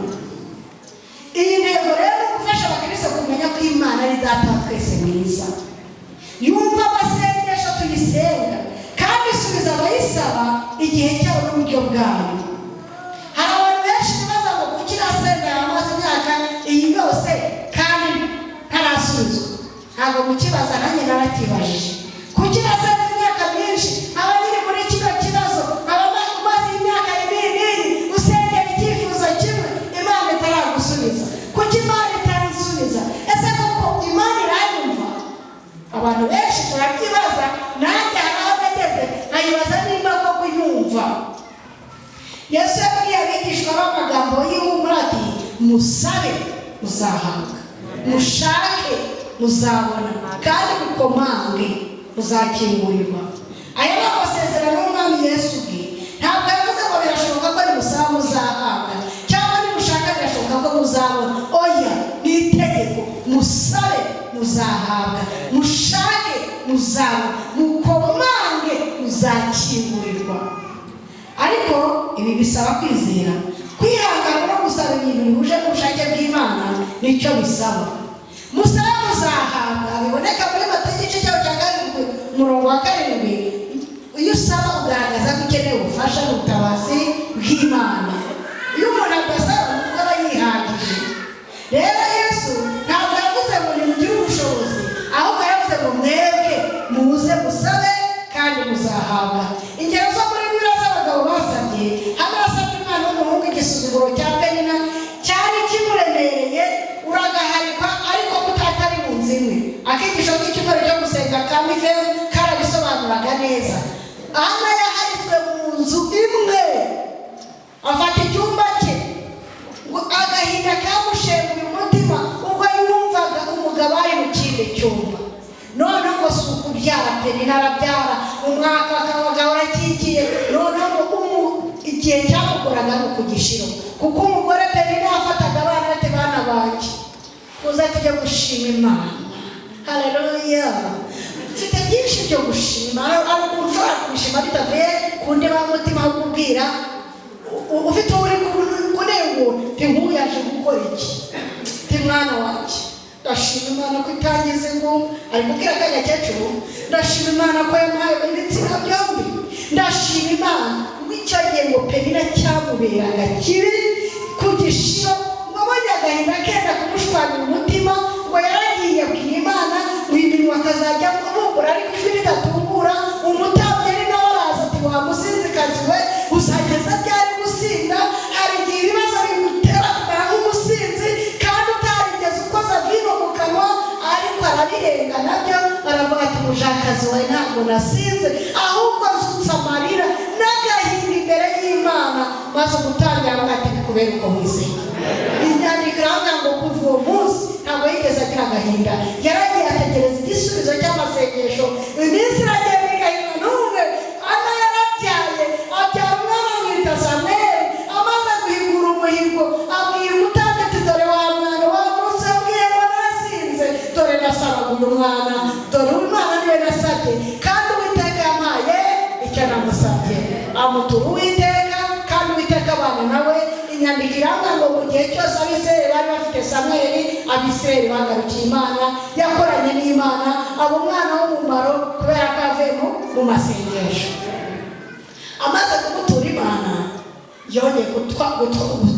Iyi ntego rero ni gufasha abakristo kumenya ko Imana ari data wa twese mwiza, yumva amasengesho tuyisenga kandi isubiza abayisaba igihe cyabo n'uburyo bwayo. Hari abantu benshi bibaza ngo kuki nasenga amaze imyaka iyi yose kandi ntarasubizwa. Ntabwo mukibaza, nanjye narakibajije. Kuki nasenga imyaka myinshi aba nyiri muri kino kibazo, aba maze imyaka ibiri usengera icyifuzo kimwe Imana itaragusubiza? Kuki Imana itarisubiza? Ese koko Imana irayumva? Abantu benshi turabyibaza, nanjye hari aho nageze nkayibaza nimba koko yumva. Yesu yabwiye abigishwa b'amagambo y'ihumure ati musabe muzahabwa, mushake muzabona, kandi mukomange muzakingurirwa. Aya ni amasezerano y'Umwami Yesu ubwe. Ntabwo yavuze ngo birashoboka ko nimusaba muzahabwa cyangwa nimushaka birashoboka ko muzabona. Oya, ni itegeko. Musabe muzahabwa, mushake muzabona, mukomange muzakingurirwa. Ariko ibi bisaba kwizera, kwihangana no gusaba ibintu bihuje n'ubushake bw'Imana nicyo bisaba. Musabe muzahabwa biboneka muri Matayo igice cya 7 umurongo wa 7. Iyo usaba ugaragaza ko ukeneye ubufasha n'ubutabazi bw'Imana. Iyo umuntu adasaba aba yihagije. Rero Yesu ntabwo yavuze ngo nimugire ubushobozi, ahubwo yavuze ngo mwebwe muze musabe kandi muzahabwa. Ingero zo muri Bibiliya z'abagabo basabye, hano hasabye umwana w'umuhungu igisuzuguro cya Penina cyari kimuremereye, uragaharikwa ariko mutatari mu nzu imwe. Akigisho k'icyumweru cyo gusenga kamife karabisobanuraga neza. Ana yaharitswe mu nzu imwe, afata icyumba cye, agahinda kamushenguye umutima ubwo yumvaga umugabo ari mu kindi cyumba. None ngo si ukubyara Penina arabyara, umwaka akabaga urakikiye. None ngo igihe cyamukoraga ni ukugishiro, kuko umugore Penina yafataga abana ati bana banjye uza tujya gushima Imana. Haleluya. Mfite byinshi byo gushima, ari ushobora kubishima bitavuye ku ndiba y'umutima wo kubwira ufite uri kunengo ntinkuru yaje gukora iki, ti mwana wanjye ndashima Imana ko itangize ngo ari kubwira akanya kecuru, ndashima Imana ko yamuhaye ibitsina byombi, ndashima Imana w'icyo gihe ngo Penina cyamuberaga kibi ku gishiro, wabonye agahinda kenda kumushwanira umutima, ngo yaragiye abwira Imana iminwa akazajya kuvumbura ariko ijwi ridatungura. Umutambyi ari nawe araza ati wa musinzikazi we uzageza ryari gusinda? Hari igihe ibibazo bigutera kumera nk'umusinzi kandi utarigeze ukoza vino mu kanwa, ariko arabirenga nabyo. Aravuga ati umujakazi wawe ntabwo nasinze, ahubwo nsutse amarira n'agahinda imbere y'Imana, maze umutambyi aravuga ati kubera uko wizeye. Inyandiko iravuga ngo kuva uwo munsi ntabwo yigeze agira agahinda, yaragiye ategereza igisubizo cy'amasengesho. Iminsi iragenda igahina n'umwe. Ana yarabyaye, abyara umwana amwita Samweli. Amaze guhigura umuhigo abwira umutambyi ati dore wa mwana wa munsi wabwiye ngo narasinze, dore nasabaguye umwana, dore uyu mwana niwe nasabye, kandi Uwiteka yampaye icyo namusabye. Amutura Uwiteka kandi Uwiteka abana nawe. Inyandiko iranga ngo mu gihe cyose Abisirayeli bari bafite Samweli, Abisirayeli bagarukiye Imana, yakoranye n'Imana, aba umwana w'umumaro kubera ko yavuye mu masengesho. Amaze kumutura Imana, yongeye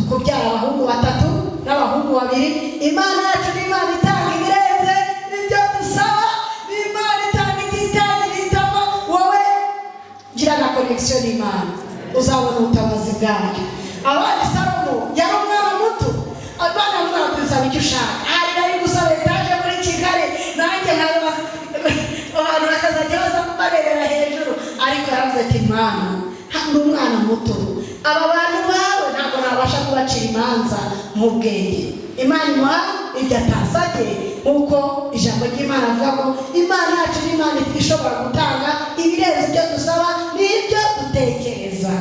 kubyara abahungu 3 n'abahungu 2. Imana yacu ni Imana itanga ibirenze ibyo dusaba, ni Imana itanga ititangirira itama. Wowe gira na connection n'Imana, uzabona ubutabazi bwayo. Abandi Salomo yari umwana muto, abana icyo ushaka. Hari nari gusaba etaje muri Kigali nanjye nkaba abantu bakazajya baza kubarebera hejuru, ariko yaravuze ati Mana ndi umwana muto, aba bantu bawe ntabwo nabasha kubacira imanza mu bwenge. Imana imuha ibyo atasabye, nk'uko ijambo ry'Imana avuga ko Imana yacu ni Imana ishobora gutanga ibirenze ibyo dusaba n'ibyo dutekereza.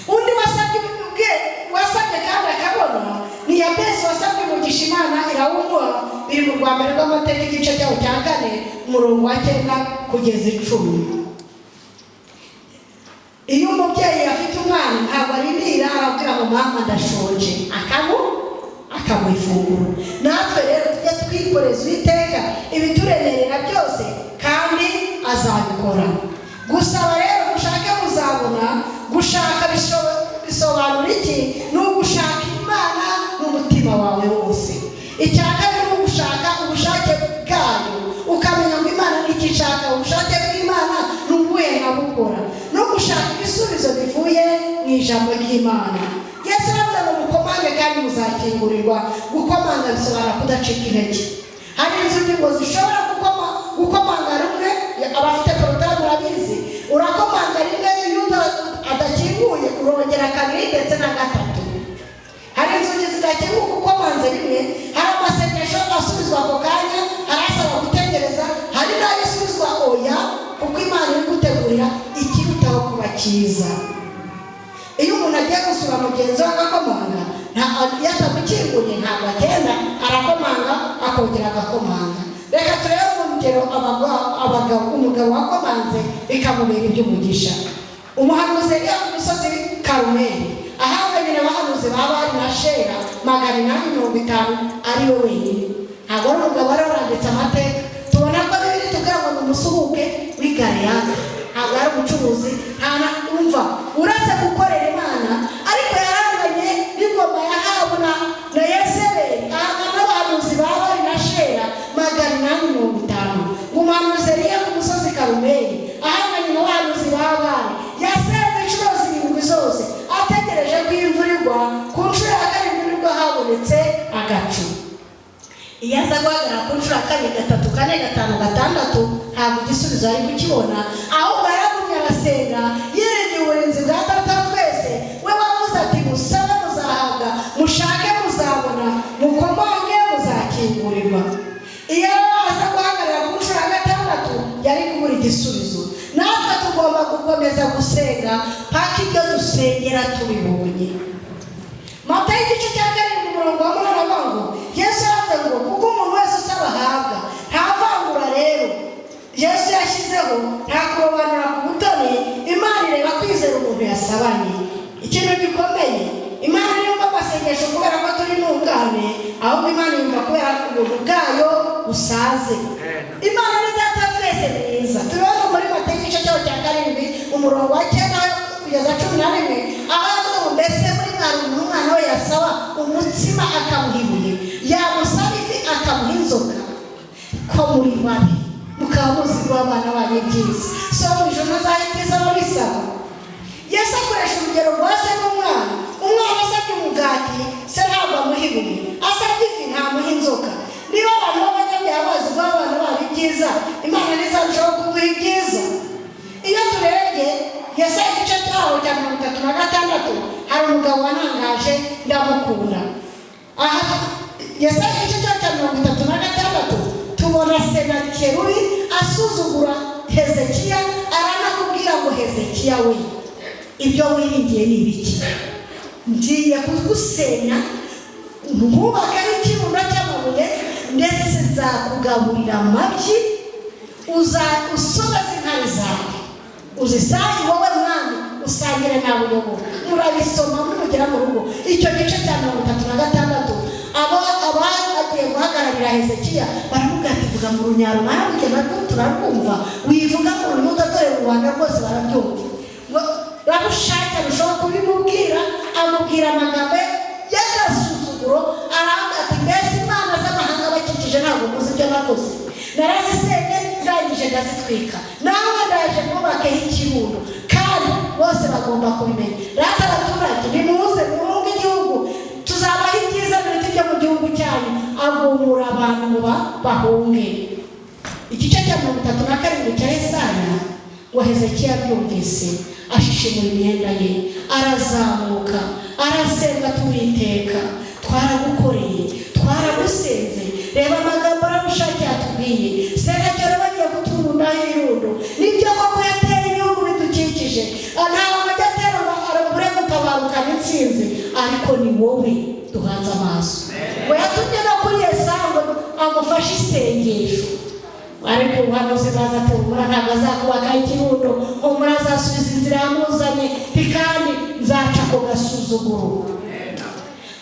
Undi wasabye kandi akabona ni Yabesi wasabye umugisha, Imana irawumuha. Biri mu rwa mbere rw'amateka igice cyaho cya 4 umurongo wa 9 kugeza 10. Iyo umubyeyi afite umwana ntabwo arindira arabwira ngo mama ndashonje akamuha ifunguro. Natwe rero tujye twikoreza Uwiteka ibituremerera byose kandi azabikora. Gusaba rero mushake muzabona. Gushaka bisobanura iki? Ni ugushaka Imana n'umutima wawe wose. Icya kabiri ni ugushaka ubushake bwayo, ukamenya ngo Imana ni iki ishaka. Ubushake bw'Imana ni ubuhe nkabukora, no gushaka ibisubizo bivuye mu ijambo ry'Imana. Yesu aravuga ngo mukomange kandi muzakingurirwa. Gukomanga bisobanura kudacika intege. Hari inzugi ngo zishobora gukomanga rimwe, abafite porotable urabizi, urakomanga rimwe iyo adakinguye urongera kabiri ndetse na gatatu. Hari inzugi zidakinguka ukomanze rimwe, hari amasengesho asubizwa ako kanya, hari asaba gutegereza, hari n'ayo asubizwa oya, kuko Imana iri gutegurira ikirutaho kuba cyiza. Iyo umuntu agiye gusura mugenzi we agakomanga, iyo atamukinguye ntabwo agenda, arakomanga akongera agakomanga. Reka turebe urugero umugabo wakomanze bikamubera iby'umugisha. Umuhanuzi Eliya ku musozi Karumeli ahanganye n'abahanuzi ba Bali na Shera 850 ari we wenyine. Ntabwo ari umugabo wari waranditse amateka. Tubona ko Bibiri tugira ngo ni umusuhuke w'i Galeyadi, ntabwo ari umucuruzi, umva uretse gukorera Imana, ariko yaranganye n'ingoma ya Ahabu na Yezebeli, ahangana n'abahanuzi ba Bali na Shera 850. Umuhanuzi Eliya ku musozi Karumeli ahanganye n'abahanuzi ba Bali yasenze inshuro 7 zose, ategereje ko imvura igwa. Ku nshuro ya 7 nibwo habonetse agacu. Iyo aza guhagarara ku nshuro ya 2, 3, 4, 5, 6 ntabwo igisubizo ari kukibona, ahubwo yaragumye arasenga yiringiye uburinzi bwa Data twese. We wavuze ati musabe muzahabwa, mushake muzabona, mukomange muzakingurirwa. Iyo aza guhagarara ku nshuro ya 6 yari kubura igisubizo. Natwe tugomba gukomeza gusenga paka ibyo dusengera tubibonye. Matayo igice cya 7 umurongo wa 8 avuga ngo Yesu aravuga ngo kuko umuntu wese usaba ahabwa, nta vangura rero Yesu yashyizeho, nta kurobanura ku butoni. Imana ireba kwizera umuntu yasabanye. Ikintu gikomeye, Imana yumva amasengesho kubera ko turi ntungane, ahubwo Imana yumva kubera ko ubuntu bwayo busaze. Imana ni Data twese mwiza. Tubona muri Matayo igice cya 7 umurongo wa 9 kugeza 11 aho mbese muri umwana we yasaba umutsima akamuha ibuye, yamusaba ifi akamuha inzoka. Ko muri babi mukaba muzi ko abana banyu byiza, so mu ijoro ntazahitiza babisaba. Yesu akoresha urugero rwa se n'umwana. Umwana asabye umugati, se ntabwo amuha ibuye, asabye ifi ntamuha inzoka. Niba abantu b'abanyabyaha bazi ko abana babo ibyiza, Imana ntizarushaho kuduha ibyiza. Iyo turebye Yesaya igice cyaho cya 36 hari umugabo wanangaje ndamukunda. Aha Yesaya igice cyaho cya 36 tubona Senakeribu asuzugura Hezekiya, aranakubwira ngo Hezekiya we ibyo wiringiye ni ibiki? Ngiye kugusenya nkubakaho ikirundo cy'amabuye, ndetse nzakugaburira amabyi, usobaze inkari zawe, uzisange wowe mwami usangire nawe uyobora. Murabisoma mugera mu rugo. Icyo gice cya 36 abo agiye guhagararira Hezekiya baravuga ati vuga mu runyaro, mwarabike natwe turarwumva, wivuga mu runyuga dore mu Rwanda rwose barabyumva. Rabushaka rushobora kubimubwira, amubwira amagambo y'agasuzuguro, aravuga ati mbese Imana z'amahanga bakikije ntabwo muzi ibyo nakoze. Narazisenye ndangije ndazitwika, nawe ndaje mubakeho ikirundo, kandi bose bagomba kubimenya. Rata abaturage nimuze muhunge igihugu, tuzabaho ibyiza biruta ibyo mu gihugu cyanyu. Ahubwo bahunge. Igice cya 37 cya Yesaya, ngo Hezekiya abyumvise ashishimura imyenda ye, arazamuka arasenga ati Uwiteka, twaragukoreye, twaragusenze, reba amagambo aragushaka yatubwiye, Senakeribu bagiye kuturundaho ibirundo, nibyo koko yateye ibihugu bidukikije, ntawe ajya atera arabure gutabaruka n'intsinzi, ariko ni wowe duhanze amaso. We yatumye no kuri Yesaya ngo amufashe isengesho, ariko ubuhanuzi baza ati umura ntabwo azakubaka ikirundo, umura azasubiza inzira yamuzanye, kandi nzaca ako gasuzuguro.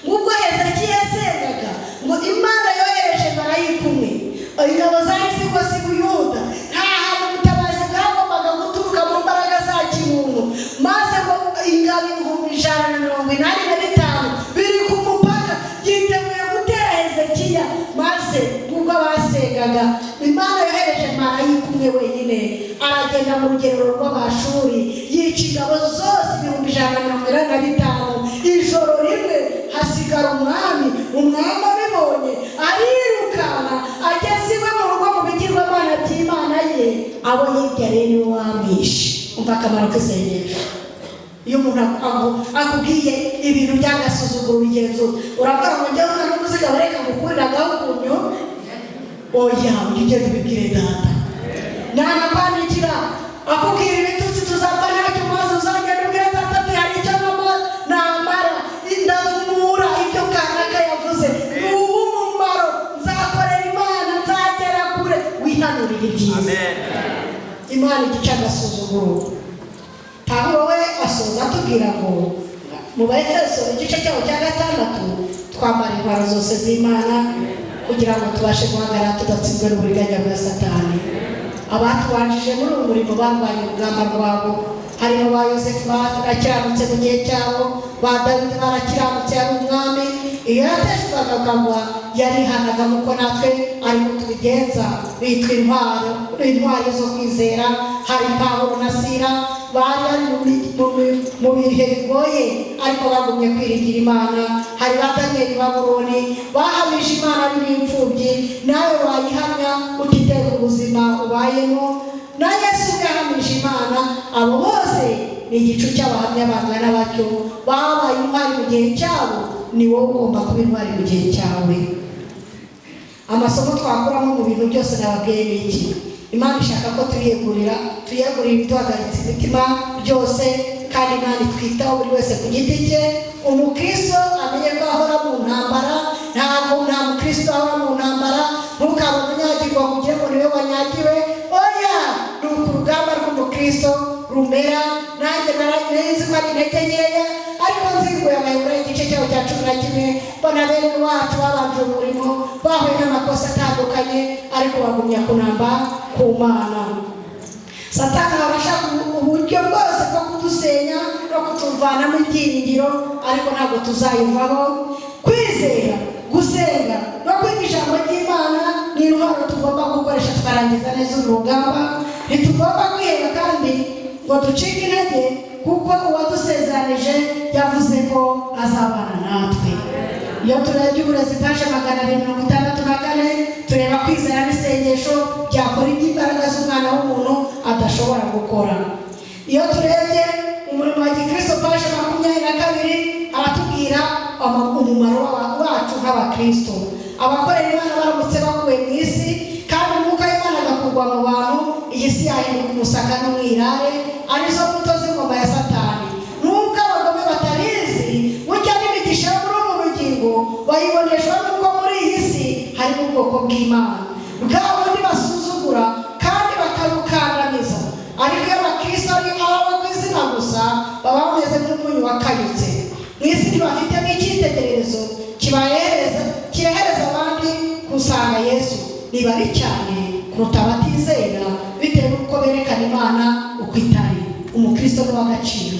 Ngubwo Hezekiya yasengaga ngo Imana yohereje marayika umwe, ingabo zari zigose i Buyuda, nta hantu ubutabazi bwagombaga guturuka mu mbaraga za kimuntu, maze ngo ingabo 185 biri ku mupaka byiteguye gutera Hezekiya. Maze ngubwo basengaga, Imana yohereje marayika umwe wenyine, aragenda mu rugerero rw'Abashuri, yica ingabo zose 185. Ijoro rimwe hasigara umwami abibonye arirukana ageze iwe mu rugo mu bigirwamana by'Imana ye, abo yibye rero wamishe. Umva akamaro k'isengesho. Iyo umuntu akubwiye ibintu by'agasuzuguro bigenzo, uravuga ngo njyewe umwana w'umuziga bareka gukuriragaho kunyo, oya ujye ubibwire data. Nanakwandikira akubwira ibitutsi tuzapfa ntacyo, maze uzagenda ubwira data ati hari icyo namara, ndavumura ibyo kanaka yavuze, ni uw'umumaro, nzakorera Imana, nzagera kure. Wihanurire ibyiza. Imana igice agasuzuguro. Pawulo we asoza atubwira ngo mu Baefeso igice cyaho cya 6, twambara intwaro zose z'Imana kugira ngo tubashe guhagarara tudatsinzwe n'uburiganya bwa Satani. Abatubanjije muri uwo murimo barwanya urugamba rwabo, harimo ba Yosefu barakiranutse mu gihe cyabo, ba Dawidi barakiranutse yari umwami. Iyo yateshwaga akagwa yarihanaga, nk'uko natwe ariko tubigenza, bitwa intwari zo kwizera. Hari Pawulo na Sila bari mu bihe bigoye, ariko bagumye kwiringira Imana. Hari ba Daniyeli Babuloni bahamije Imana ari n'imfubyi, nawe wayihamya utiteka ubuzima ubayemo. Na Yesu yahamije Imana. Abo bose ni igicu cy'abahamya bangana batyo, babaye intwari mu gihe cyabo. Ni wowe ugomba kuba intwari mu gihe cyawe. Amasomo twakuramo mu bintu byose nababwiye ni iki? Imana ishaka ko tuyegurira ibiduhagaritse imitima byose, kandi Imana itwitaho buri wese ku giti cye. Umukristo amenye ko ahora mu ntambara, ntabwo nta mukristo ahora mu ntambara. Ntukabone unyagirwa ngo ugire ngo niwe wanyagiwe, oya, ni urugamba rw'umukristo rumera. Nanjye narazi ko ari intege nkeya, ariko nzinguye Abayobora igice cyaho cya 11, mbona bene wacu babanje umurimo, bahuye n'amakosa atandukanye, ariko bagumya kunamba ku Mana. Satani arashaka uburyo bwose bwo kudusenya no kutuvanamo ibyiringiro, ariko ntabwo tuzayivaho. Kwizera, gusenga no kwiga ijambo ry'Imana ni intwaro tugomba gukoresha tukarangiza neza urugamba. Ntitugomba kwiheba kandi ngo ducike intege, kuko uwadusezeranije yavuze ko azabana natwe. Iyo turebye uburezi paje 264, tureba kwizera n'isengesho byakora iby'imbaraga z'umwana w'umuntu adashobora gukora. Iyo turebye umurimo wa Gikristo paje 22, aratubwira umumaro wacu nk'Abakristo. Abakorera Imana baramutse bakuwe mu isi, kandi umwuka w'Imana agakurwa mu bantu, iyi si yahinduka umusaka n'umwirare, arizo mbuto z'ingoma ya Satani. Nubwo abagome batarizi, burya n'imigisha yo muri ubu bugingo bayiboneshwa n'uko muri iyi si harimo ubwoko bw'Imana, bwa bundi basuzugura kandi bakarukandamiza. Ariko iyo Abakristo ari abo ku izina gusa, baba bameze nk'umunyu wakayutse. Mu isi ntibafitemo icyitegererezo kibahereza abandi kusanga Yesu. Ni babi cyane kuruta abatizera, bitewe n'uko berekana Imana uko itari. Umukristo ni w'agaciro,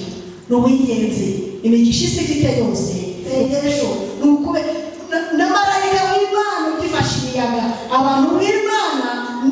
ni uw'ingenzi. Imigisha isi ifite yose, sengesho ni ukube n'amarayika w'Imana ugifashe imiyaga. Abantu b'Imana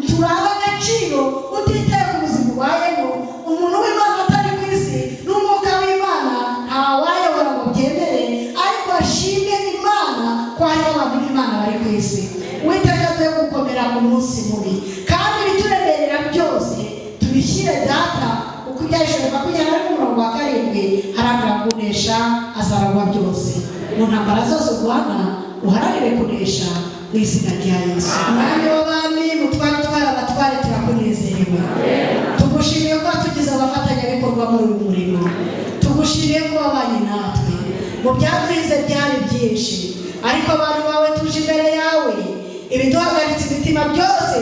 turaba agaciro utiteye ku buzima ubayemo. Umuntu w'Imana atari ku isi n'umwuka w'Imana ntawayobora ngo byemere, ariko ashimye Imana ko hari abantu b'Imana bari ku isi. Uwiteka agiye gukomera tuzagira umunsi mubi, kandi ibituremerera byose tubishyire data, uko ibyahishwe 20:7 harabura kunesha azaragwa byose. Mu ntambara zose urwana uharanire kunesha mu izina rya Yesu. Mwami w'abami, mutware abatware, turakunezerewe. Tugushimiye ko tugize abafatanyabikorwa muri uyu murimo. Tugushimiye ko wabanye natwe. Mu byatwize byari byinshi, ariko abantu bawe tuje imbere yawe, ibiduhagaritse imitima byose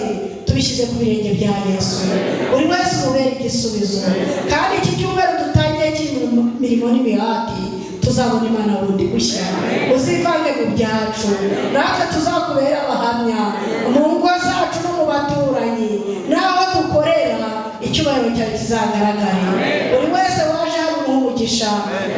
tubishyize ku birenge bya Yesu. Buri wese umubere igisubizo, kandi iki cyumweru dutangiye cy'imirimo n'imihati tuzabona Imana bundi gushya. Uzivange mu byacu, natwe tuzakubera abahamya mu ngo zacu no mu baturanyi, n'aho dukorera icyubahiro cyawe kizagaragare. Buri wese waje hano umugisha,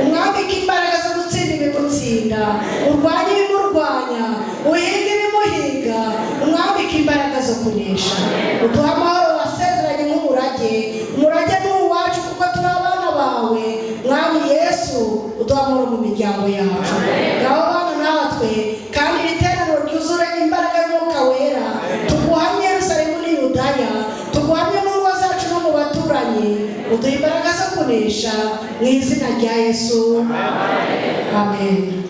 umwambike imbaraga zo gutsinda ibimutsinda, urwanya ibimurwanya, uhiga ibimuhiga, umwambike imbaraga zo kunesha. Uduha amahoro wasezeranye nk'umurage. Umurage ni uwacu kuko turi abana bawe. Mwami Yesu, uduha amahoro mu miryango yacu. Ngaho bana natwe, kandi iri teraniro ryuzure imbaraga y'Umwuka Wera. Tuguhamye Yerusalemu n'i Yudaya, tuguhamye mu ngo zacu no mu baturanyi. Uduha imbaraga zo kunesha mu izina rya Yesu. Amen.